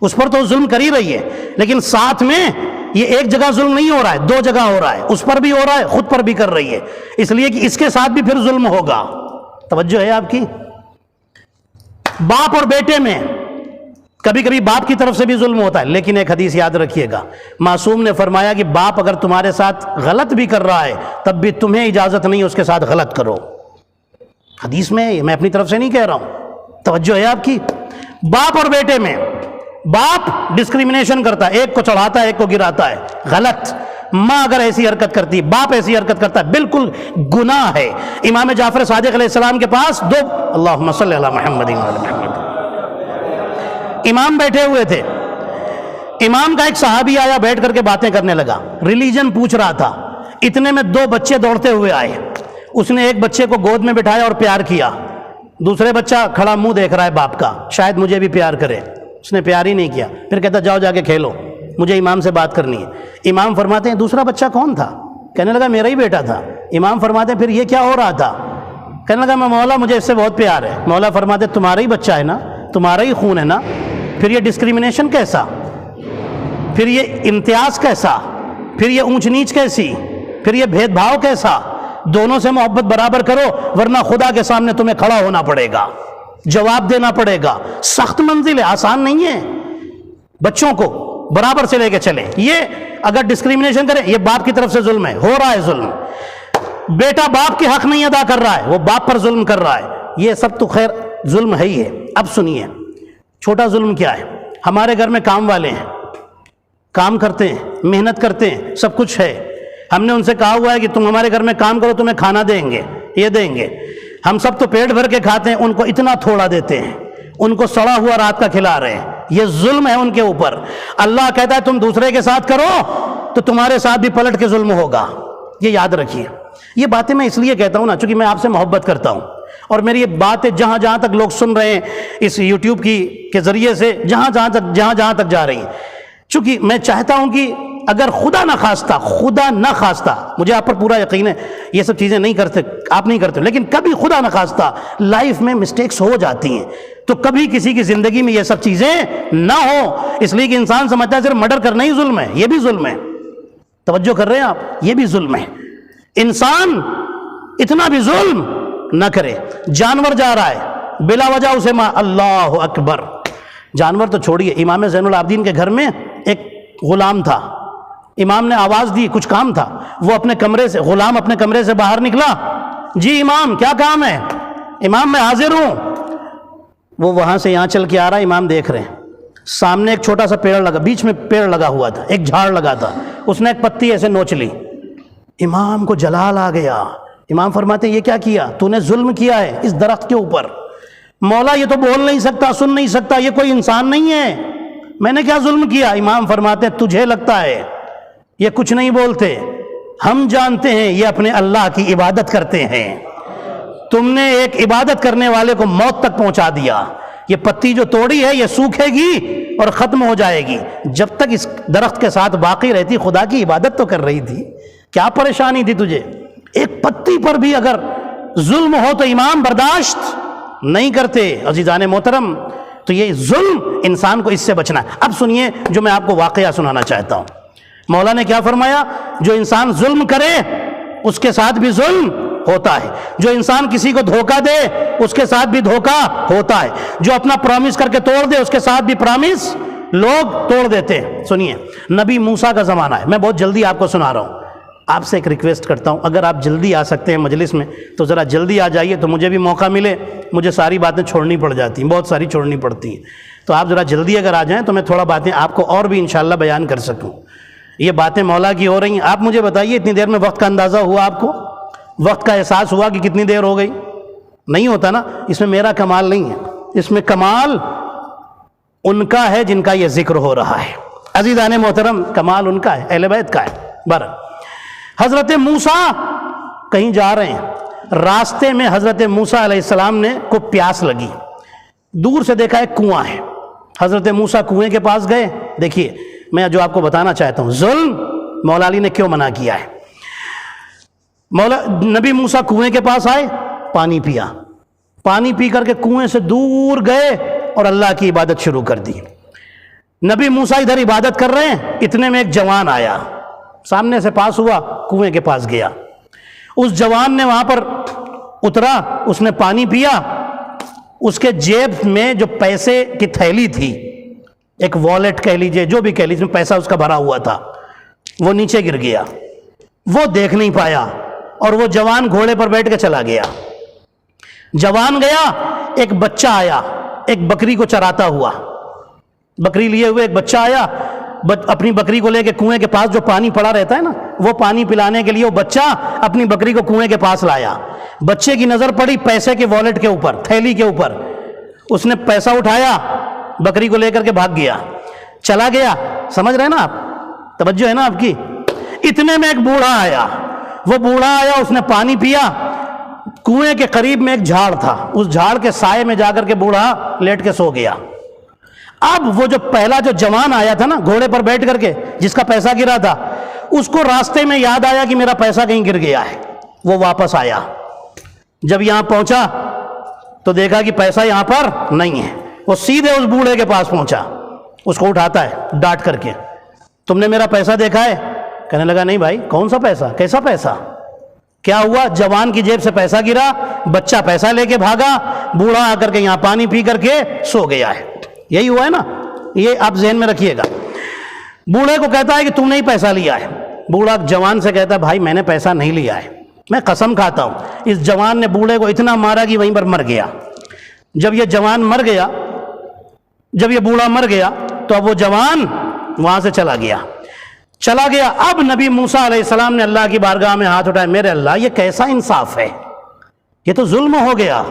اس پر تو ظلم کر ہی رہی ہے، لیکن ساتھ میں یہ ایک جگہ ظلم نہیں ہو رہا ہے، 2 جگہ ہو رہا ہے. اس پر بھی ہو رہا ہے، خود پر بھی کر رہی ہے، اس لیے کہ اس کے ساتھ بھی پھر ظلم ہوگا. توجہ ہے آپ کی؟ باپ اور بیٹے میں کبھی کبھی باپ کی طرف سے بھی ظلم ہوتا ہے، لیکن ایک حدیث یاد رکھیے گا، معصوم نے فرمایا کہ باپ اگر تمہارے ساتھ غلط بھی کر رہا ہے تب بھی تمہیں اجازت نہیں اس کے ساتھ غلط کرو. حدیث میں ہے، میں اپنی طرف سے نہیں کہہ رہا ہوں. توجہ ہے آپ کی؟ باپ اور بیٹے میں باپ ڈسکریمنیشن کرتا ہے، ایک کو چڑھاتا ہے ایک کو گراتا ہے، غلط. ماں اگر ایسی حرکت کرتی، باپ ایسی حرکت کرتا ہے، بالکل گناہ ہے. امام جعفر صادق علیہ السلام کے پاس 2 اللہم صلی علی محمد وعلی محمد امام بیٹھے ہوئے تھے. امام کا ایک صحابی آیا، بیٹھ کر کے باتیں کرنے لگا، ریلیجن پوچھ رہا تھا. اتنے میں 2 بچے دوڑتے ہوئے آئے. اس نے ایک بچے کو گود میں بٹھایا اور پیار کیا. دوسرے بچہ کھڑا منہ دیکھ رہا ہے باپ کا، شاید مجھے بھی پیار کرے. اس نے پیار ہی نہیں کیا. پھر کہتا جاؤ جا کے کھیلو، مجھے امام سے بات کرنی ہے. امام فرماتے ہیں دوسرا بچہ کون تھا؟ کہنے لگا میرا ہی بیٹا تھا. امام فرماتے ہیں پھر یہ کیا ہو رہا تھا؟ کہنے لگا میں مولا مجھے اس سے بہت پیار ہے. مولا فرماتے ہیں تمہارا ہی بچہ ہے نا، تمہارا ہی خون ہے نا، پھر یہ ڈسکریمنیشن کیسا؟ پھر یہ امتیاز کیسا، پھر یہ اونچ نیچ کیسی، پھر یہ بھید بھاؤ کیسا؟ دونوں سے محبت برابر کرو، ورنہ خدا کے سامنے تمہیں کھڑا ہونا پڑے گا، جواب دینا پڑے گا۔ سخت منزل ہے، آسان نہیں ہے۔ بچوں کو برابر سے لے کے چلیں۔ یہ اگر ڈسکریمنیشن کریں، یہ باپ کی طرف سے ظلم ہے، ہو رہا ہے ظلم۔ بیٹا باپ کے حق نہیں ادا کر رہا ہے، وہ باپ پر ظلم کر رہا ہے، یہ سب تو خیر ظلم ہے ہی ہے۔ اب سنیے چھوٹا ظلم کیا ہے۔ ہمارے گھر میں کام والے ہیں، کام کرتے ہیں، محنت کرتے ہیں، سب کچھ ہے، ہم نے ان سے کہا ہوا ہے کہ تم ہمارے گھر میں کام کرو، تمہیں کھانا دیں گے، یہ دیں گے۔ ہم سب تو پیٹ بھر کے کھاتے ہیں، ان کو اتنا تھوڑا دیتے ہیں، ان کو سڑا ہوا رات کا کھلا رہے ہیں، یہ ظلم ہے ان کے اوپر۔ اللہ کہتا ہے تم دوسرے کے ساتھ کرو تو تمہارے ساتھ بھی پلٹ کے ظلم ہوگا، یہ یاد رکھیے۔ یہ باتیں میں اس لیے کہتا ہوں نا، چونکہ میں آپ سے محبت کرتا ہوں، اور میری یہ باتیں جہاں جہاں تک لوگ سن رہے ہیں اس یوٹیوب کے ذریعے سے، جہاں جہاں تک جا رہی ہیں، چونکہ میں چاہتا ہوں کہ اگر خدا نہ خواستہ مجھے آپ پر پورا یقین ہے یہ سب چیزیں نہیں کرتے، آپ نہیں کرتے، لیکن کبھی خدا نہ خواستہ لائف میں مسٹیکس ہو جاتی ہیں، تو کبھی کسی کی زندگی میں یہ سب چیزیں نہ ہو، اس لیے کہ انسان سمجھتا ہے صرف مرڈر کرنا ہی ظلم ہے، یہ بھی ظلم ہے۔ توجہ کر رہے ہیں آپ؟ یہ بھی ظلم ہے۔ انسان اتنا بھی ظلم نہ کرے۔ جانور جا رہا ہے بلا وجہ اسے اللہ اکبر، جانور تو چھوڑیے، امام زین العابدین کے گھر میں ایک غلام تھا، امام نے آواز دی، کچھ کام تھا، وہ اپنے کمرے سے، غلام اپنے کمرے سے باہر نکلا، جی امام کیا کام ہے؟ امام میں حاضر ہوں۔ وہ وہاں سے یہاں چل کے آ رہا ہے، امام دیکھ رہے ہیں، سامنے ایک چھوٹا سا پیڑ لگا، بیچ میں پیڑ لگا ہوا تھا، ایک جھاڑ لگا تھا، اس نے ایک پتی ایسے نوچ لی، امام کو جلال آ گیا۔ امام فرماتے ہیں یہ کیا کیا؟ تو نے ظلم کیا ہے اس درخت کے اوپر۔ مولا یہ تو بول نہیں سکتا، سن نہیں سکتا، یہ کوئی انسان نہیں ہے، میں نے کیا ظلم کیا؟ امام فرماتے ہیں تجھے لگتا ہے یہ کچھ نہیں بولتے، ہم جانتے ہیں یہ اپنے اللہ کی عبادت کرتے ہیں، تم نے ایک عبادت کرنے والے کو موت تک پہنچا دیا۔ یہ پتی جو توڑی ہے یہ سوکھے گی اور ختم ہو جائے گی، جب تک اس درخت کے ساتھ باقی رہتی خدا کی عبادت تو کر رہی تھی، کیا پریشانی تھی تجھے؟ ایک پتی پر بھی اگر ظلم ہو تو امام برداشت نہیں کرتے۔ عزیزان محترم، تو یہ ظلم انسان کو اس سے بچنا ہے۔ اب سنیے جو میں آپ کو واقعہ سنانا چاہتا ہوں۔ مولا نے کیا فرمایا؟ جو انسان ظلم کرے اس کے ساتھ بھی ظلم ہوتا ہے، جو انسان کسی کو دھوکہ دے اس کے ساتھ بھی دھوکہ ہوتا ہے، جو اپنا پرامس کر کے توڑ دے اس کے ساتھ بھی پرامس لوگ توڑ دیتے ہیں۔ سنیے، نبی موسیٰ کا زمانہ ہے، میں بہت جلدی آپ کو سنا رہا ہوں، آپ سے ایک ریکویسٹ کرتا ہوں اگر آپ جلدی آ سکتے ہیں مجلس میں تو ذرا جلدی آ جائیے، تو مجھے بھی موقع ملے، مجھے ساری باتیں چھوڑنی پڑ جاتی ہیں، بہت ساری چھوڑنی پڑتی ہیں، تو آپ ذرا جلدی اگر آ جائیں تو میں تھوڑا باتیں آپ کو اور بھی انشاءاللہ بیان کر سکوں۔ یہ باتیں مولا کی ہو رہی ہیں، آپ مجھے بتائیے اتنی دیر میں وقت کا اندازہ ہوا آپ کو؟ وقت کا احساس ہوا کہ کتنی دیر ہو گئی؟ نہیں ہوتا نا، اس میں میرا کمال نہیں ہے، اس میں کمال ان کا ہے جن کا یہ ذکر ہو رہا ہے۔ عزیزان محترم، کمال ان کا ہے، اہل بیت کا ہے۔ حضرت موسیٰ کہیں جا رہے ہیں، راستے میں حضرت موسیٰ علیہ السلام کو پیاس لگی، دور سے دیکھا ایک کنواں ہے، حضرت موسیٰ کنویں کے پاس گئے۔ دیکھیے میں جو آپ کو بتانا چاہتا ہوں، ظلم مولا علی نے کیوں منع کیا ہے۔ نبی موسیٰ کنویں کے پاس آئے، پانی پیا، پانی پی کر کے کنویں سے دور گئے اور اللہ کی عبادت شروع کر دی۔ نبی موسیٰ ادھر عبادت کر رہے ہیں، اتنے میں ایک جوان آیا، سامنے سے پاس ہوا، کنویں کے پاس گیا، اس جوان نے وہاں پر اترا، اس نے پانی پیا، اس کے جیب میں جو پیسے کی تھیلی تھی، ایک والیٹ کہہ لیجئے، جو بھی کہہ لیجئے، میں پیسہ اس کا بھرا ہوا تھا، وہ نیچے گر گیا، وہ دیکھ نہیں پایا اور وہ جوان گھوڑے پر بیٹھ کے چلا گیا۔ جوان گیا، ایک بچہ آیا، ایک بکری کو چراتا ہوا، بکری لیے ہوئے ایک بچہ آیا، اپنی بکری کو لے کے کنویں کے پاس جو پانی پڑا رہتا ہے نا، وہ پانی پلانے کے لیے وہ بچہ اپنی بکری کو کنویں کے پاس لایا۔ بچے کی نظر پڑی پیسے کے والیٹ کے اوپر، تھیلی کے اوپر، اس نے پیسہ اٹھایا، بکری کو لے کر کے بھاگ گیا، چلا گیا۔ سمجھ رہے ہیں نا آپ؟ توجہ ہے نا آپ کی؟ اتنے میں ایک بوڑھا آیا، وہ بوڑھا آیا، اس نے پانی پیا، کنویں کے قریب میں ایک جھاڑ تھا، اس جھاڑ کے سائے میں جا کر کے بوڑھا لیٹ کے سو گیا۔ اب وہ جو پہلا جو جوان آیا تھا نا گھوڑے پر بیٹھ کر کے، جس کا پیسہ گرا تھا، اس کو راستے میں یاد آیا کہ میرا پیسہ کہیں گر گیا ہے، وہ واپس آیا، جب یہاں پہنچا تو دیکھا کہ پیسہ یہاں پر نہیں ہے، وہ سیدھے اس بوڑھے کے پاس پہنچا، اس کو اٹھاتا ہے ڈانٹ کر کے، تم نے میرا پیسہ دیکھا ہے؟ کہنے لگا نہیں بھائی، کون سا پیسہ، کیسا پیسہ؟ کیا ہوا؟ جوان کی جیب سے پیسہ گرا، بچہ پیسہ لے کے بھاگا، بوڑھا آ کر کے یہاں پانی پی کر کے سو گیا ہے. یہی ہوا ہے نا، یہ آپ ذہن میں رکھیے گا. بوڑھے کو کہتا ہے کہ تم نے ہی پیسہ لیا ہے. بوڑھا جوان سے کہتا ہے بھائی میں نے پیسہ نہیں لیا ہے، میں قسم کھاتا ہوں. اس جوان نے بوڑھے کو اتنا مارا کہ وہیں پر مر گیا. جب یہ جوان مر گیا، جب یہ بوڑھا مر گیا تو اب وہ جوان وہاں سے چلا گیا. اب نبی موسیٰ علیہ السلام نے اللہ کی بارگاہ میں ہاتھ اٹھائے، میرے اللہ یہ کیسا انصاف ہے؟ یہ تو ظلم ہو گیا،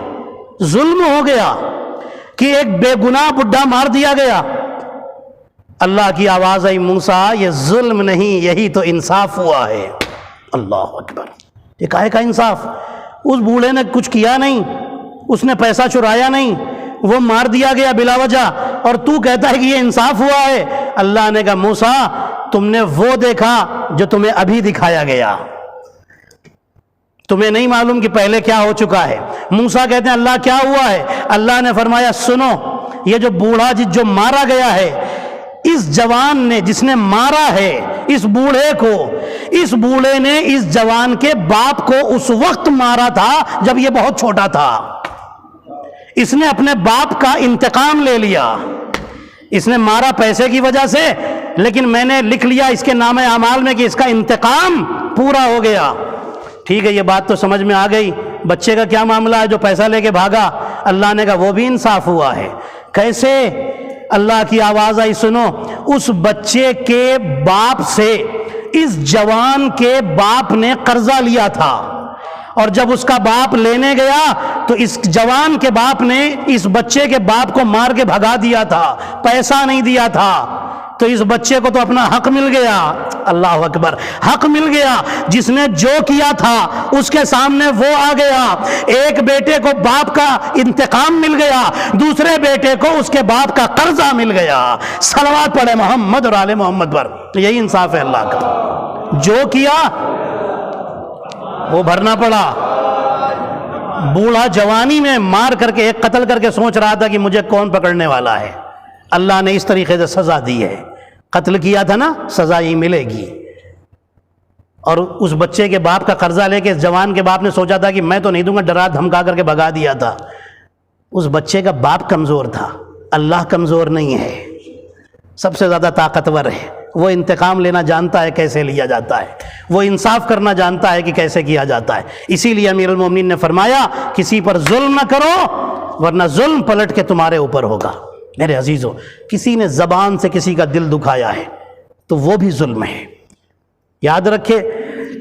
ظلم ہو گیا کہ ایک بے گناہ بڈھا مار دیا گیا. اللہ کی آواز آئی، موسیٰ یہ ظلم نہیں، یہی تو انصاف ہوا ہے. اللہ اکبر. یہ کاہے کا انصاف؟ اس بوڑھے نے کچھ کیا نہیں، اس نے پیسہ چرایا نہیں، وہ مار دیا گیا بلا وجہ، اور تو کہتا ہے کہ یہ انصاف ہوا ہے. اللہ نے کہا موسیٰ تم نے وہ دیکھا جو تمہیں ابھی دکھایا گیا، تمہیں نہیں معلوم کہ پہلے کیا ہو چکا ہے. موسیٰ کہتے ہیں اللہ کیا ہوا ہے؟ اللہ نے فرمایا سنو، یہ جو بوڑھا جو مارا گیا ہے، اس جوان نے جس نے مارا ہے اس بوڑھے کو، اس بوڑھے نے اس جوان کے باپ کو اس وقت مارا تھا جب یہ بہت چھوٹا تھا. اس نے اپنے باپ کا انتقام لے لیا. اس نے مارا پیسے کی وجہ سے، لیکن میں نے لکھ لیا اس کے نام اعمال میں کہ اس کا انتقام پورا ہو گیا. ٹھیک ہے، یہ بات تو سمجھ میں آ گئی. بچے کا کیا معاملہ ہے جو پیسہ لے کے بھاگا؟ اللہ نے کہا وہ بھی انصاف ہوا ہے. کیسے؟ اللہ کی آواز آئی، سنو، اس بچے کے باپ سے اس جوان کے باپ نے قرضہ لیا تھا، اور جب اس کا باپ لینے گیا تو اس جوان کے باپ نے اس بچے کے باپ کو مار کے بھگا دیا تھا، پیسہ نہیں دیا تھا. تو اس بچے کو تو اپنا حق مل گیا. اللہ اکبر. حق مل گیا. جس نے جو کیا تھا اس کے سامنے وہ آ گیا. ایک بیٹے کو باپ کا انتقام مل گیا، دوسرے بیٹے کو اس کے باپ کا قرضہ مل گیا. صلوات پڑھے محمد اور آل محمد پر. یہی انصاف ہے اللہ کا. جو کیا وہ بھرنا پڑا. بوڑھا جوانی میں مار کر کے ایک قتل کر کے سوچ رہا تھا کہ مجھے کون پکڑنے والا ہے. اللہ نے اس طریقے سے سزا دی ہے. قتل کیا تھا نا، سزا ہی ملے گی. اور اس بچے کے باپ کا قرضہ لے کے اس جوان کے باپ نے سوچا تھا کہ میں تو نہیں دوں گا، ڈرا دھمکا کر کے بھگا دیا تھا. اس بچے کا باپ کمزور تھا، اللہ کمزور نہیں ہے، سب سے زیادہ طاقتور ہے. وہ انتقام لینا جانتا ہے کیسے لیا جاتا ہے، وہ انصاف کرنا جانتا ہے کہ کیسے کیا جاتا ہے. اسی لیے امیر المومنین نے فرمایا کسی پر ظلم نہ کرو ورنہ ظلم پلٹ کے تمہارے اوپر ہوگا. میرے عزیزو، کسی نے زبان سے کسی کا دل دکھایا ہے تو وہ بھی ظلم ہے. یاد رکھے،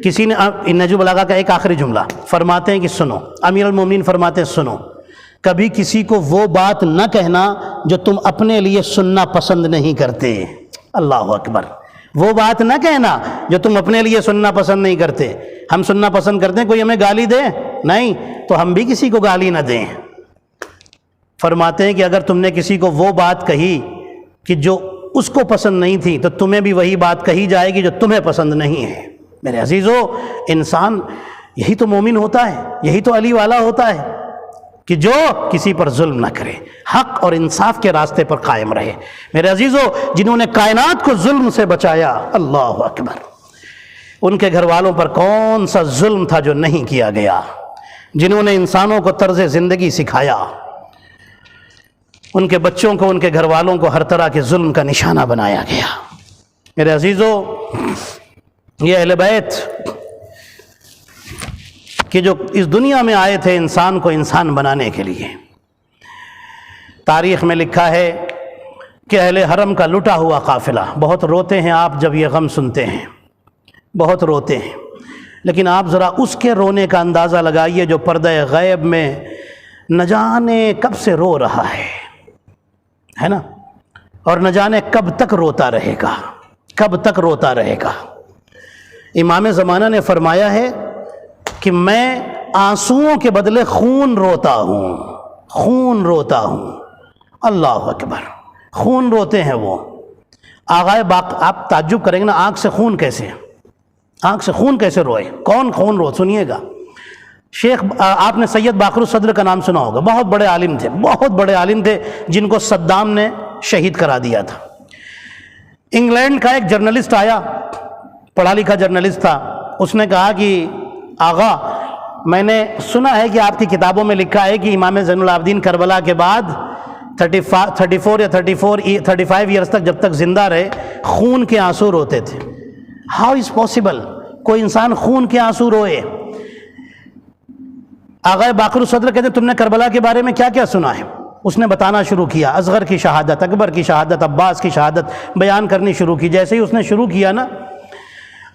کسی نے نہج البلاغہ کا ایک آخری جملہ فرماتے ہیں کہ سنو، امیر المومنین فرماتے ہیں سنو، کبھی کسی کو وہ بات نہ کہنا جو تم اپنے لیے سننا پسند نہیں کرتے. اللہ اکبر. وہ بات نہ کہنا جو تم اپنے لیے سننا پسند نہیں کرتے. ہم سننا پسند کرتے ہیں کوئی ہمیں گالی دے، نہیں تو ہم بھی کسی کو گالی نہ دیں. فرماتے ہیں کہ اگر تم نے کسی کو وہ بات کہی کہ جو اس کو پسند نہیں تھی تو تمہیں بھی وہی بات کہی جائے گی جو تمہیں پسند نہیں ہے. میرے عزیزو، انسان یہی تو مومن ہوتا ہے، یہی تو علی والا ہوتا ہے کہ جو کسی پر ظلم نہ کرے، حق اور انصاف کے راستے پر قائم رہے. میرے عزیزو، جنہوں نے کائنات کو ظلم سے بچایا، اللہ اکبر، ان کے گھر والوں پر کون سا ظلم تھا جو نہیں کیا گیا. جنہوں نے انسانوں کو طرز زندگی سکھایا، ان کے بچوں کو، ان کے گھر والوں کو ہر طرح کے ظلم کا نشانہ بنایا گیا. میرے عزیزو، یہ اہل بیت کہ جو اس دنیا میں آئے تھے انسان کو انسان بنانے کے لیے، تاریخ میں لکھا ہے کہ اہل حرم کا لٹا ہوا قافلہ، بہت روتے ہیں آپ جب یہ غم سنتے ہیں، بہت روتے ہیں، لیکن آپ ذرا اس کے رونے کا اندازہ لگائیے جو پردہ غیب میں نہ جانے کب سے رو رہا ہے نا، اور نہ جانے کب تک روتا رہے گا، کب تک روتا رہے گا. امام زمانہ نے فرمایا ہے کہ میں آنسوؤں کے بدلے خون روتا ہوں، خون روتا ہوں. اللہ اکبر. خون روتے ہیں وہ. آغائے آپ تعجب کریں گے نا، آنکھ سے خون کیسے، آنکھ سے خون کیسے روئے؟ کون خون رو؟ سنیے گا. شیخ، آپ نے سید باقر الصدر کا نام سنا ہوگا، بہت بڑے عالم تھے، بہت بڑے عالم تھے جن کو صدام نے شہید کرا دیا تھا. انگلینڈ کا ایک جرنلسٹ آیا، پڑھا لکھا جرنلسٹ تھا. اس نے کہا کہ آغا، میں نے سنا ہے کہ آپ کی کتابوں میں لکھا ہے کہ امام زین العابدین کربلا کے بعد 34 یا 35 ایئرس تک جب تک زندہ رہے خون کے آنسو روتے تھے. ہاؤ از پاسبل کوئی انسان خون کے آنسو روئے؟ آغا باقر الصدر کہتے ہیں تم نے کربلا کے بارے میں کیا کیا سنا ہے؟ اس نے بتانا شروع کیا، اصغر کی شہادت، اکبر کی شہادت، عباس کی شہادت بیان کرنی شروع کی. جیسے ہی اس نے شروع کیا نا،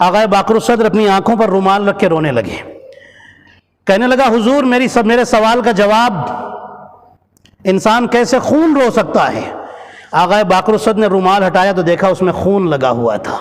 آغا باقر الصدر اپنی آنکھوں پر رومال رکھ کے رونے لگے. کہنے لگا حضور میرے سوال کا جواب، انسان کیسے خون رو سکتا ہے؟ آغا باقر الصدر نے رومال ہٹایا تو دیکھا اس میں خون لگا ہوا تھا.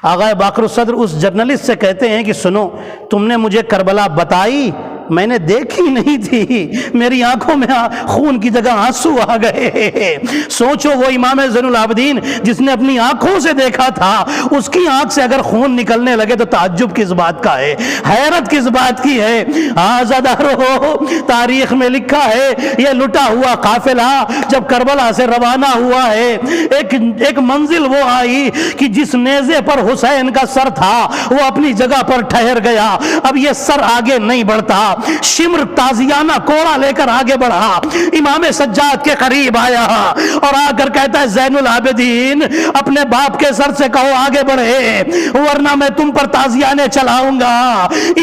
آغا باقر الصدر اس جرنلسٹ سے کہتے ہیں کہ سنو، تم نے مجھے کربلا بتائی، میں نے دیکھی نہیں تھی، میری آنکھوں میں خون کی جگہ آنسو آ گئے. سوچو وہ امام زین العابدین جس نے اپنی آنکھوں سے دیکھا تھا، اس کی آنکھ سے اگر خون نکلنے لگے تو تعجب کس بات کا ہے، حیرت کس بات کی ہے. آزادارو، تاریخ میں لکھا ہے یہ لٹا ہوا قافلہ جب کربلا سے روانہ ہوا ہے، ایک منزل وہ آئی کہ جس نیزے پر حسین کا سر تھا وہ اپنی جگہ پر ٹھہر گیا. اب یہ سر آگے نہیں بڑھتا. شمر تازیانہ کوڑا لے کر آگے بڑھا، امام سجاد کے قریب آیا اور آ کر کہتا ہے زین العابدین اپنے باپ کے سر سے کہو آگے بڑھے ورنہ میں تم پر تازیانے چلاؤں گا.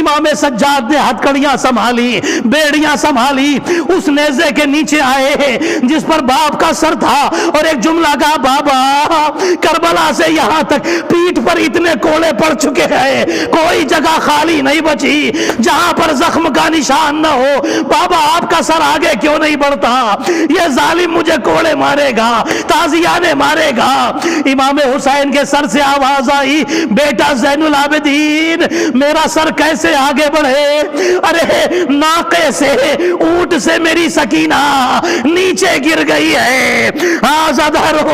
امام سجاد نے ہتھکڑیاں سنبھالی، بیڑیاں سنبھالی، اس نیزے کے نیچے آئے جس پر باپ کا سر تھا اور ایک جملہ کہا، بابا کربلا سے یہاں تک پیٹھ پر اتنے کوڑے پڑ چکے ہیں، کوئی جگہ خالی نہیں بچی جہاں پر زخم کا نشان نہ ہو. بابا آپ کا سر آگے کیوں نہیں بڑھتا؟ یہ ظالم مجھے کوڑے مارے گا، تازیانے مارے گا. امام حسین کے سر سے آواز آئی، بیٹا زین العابدین میرا سر کیسے آگے بڑھے؟ ارے ناقے سے، اونٹ سے میری سکینہ نیچے گر گئی ہے. آزادارو،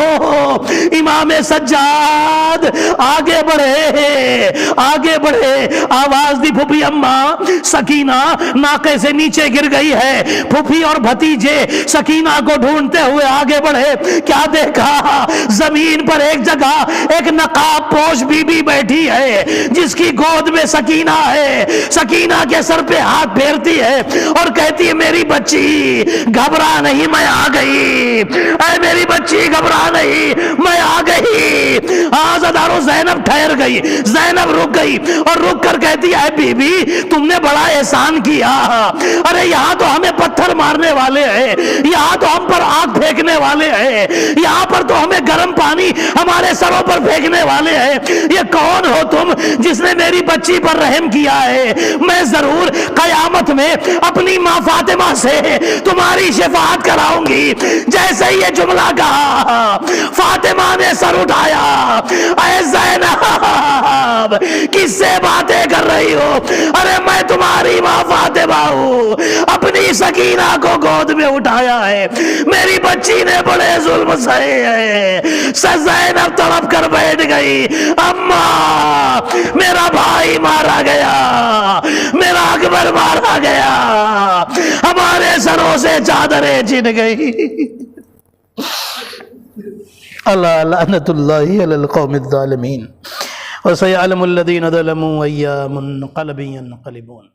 امام سجاد آگے بڑھے، آگے بڑھے. آواز دی پھوپھی اماں سکینہ ناقے سے نیچے گر گئی ہے. پھوپھی اور بھتیجے سکینہ کو ڈھونڈتے ہوئے آگے بڑھے. کیا دیکھا؟ زمین پر ایک جگہ ایک نقاب پوش بی بی بیٹھی ہے جس کی گود میں سکینہ ہے. سکینہ کے سر پہ ہاتھ پھیرتی ہے اور کہتی ہے میری بچی گھبرا نہیں، میں آ گئی. اے میری بچی گھبرا نہیں، میں آ گئی. آزادارو، زینب ٹھہر گئی، زینب رک گئی اور رک کر کہتی ہے بی بی تم نے بڑا احسان کیا. ارے یہاں تو ہمیں پتھر مارنے والے ہیں، یہاں تو ہم پر آگ پھینکنے والے ہیں، یہاں پر تو ہمیں گرم پانی ہمارے سروں پر پھینکنے والے ہیں. یہ کون ہو تم جس نے میری بچی پر رحم کیا ہے؟ میں ضرور قیامت میں اپنی ماں فاطمہ سے تمہاری شفاعت کراؤں گی. جیسے یہ جملہ کہا فاطمہ نے سر اٹھایا. اے زینب کس سے باتیں کر رہی ہو؟ ارے میں تمہاری ماں فاطمہ ہوں، اپنی سکینہ کو گود میں اٹھایا ہے، میری بچی نے بڑے ظلم سہے ہیں. زینب تڑپ کر بیٹھ گئی. اماں میرا بھائی مارا گیا، میرا اکبر مارا گیا، ہمارے سروں سے چادریں چھن گئی. اللہ لعنت اللہ علی القوم الظالمین وسيعلم الذين ظلموا أيام منقلب ينقلبون.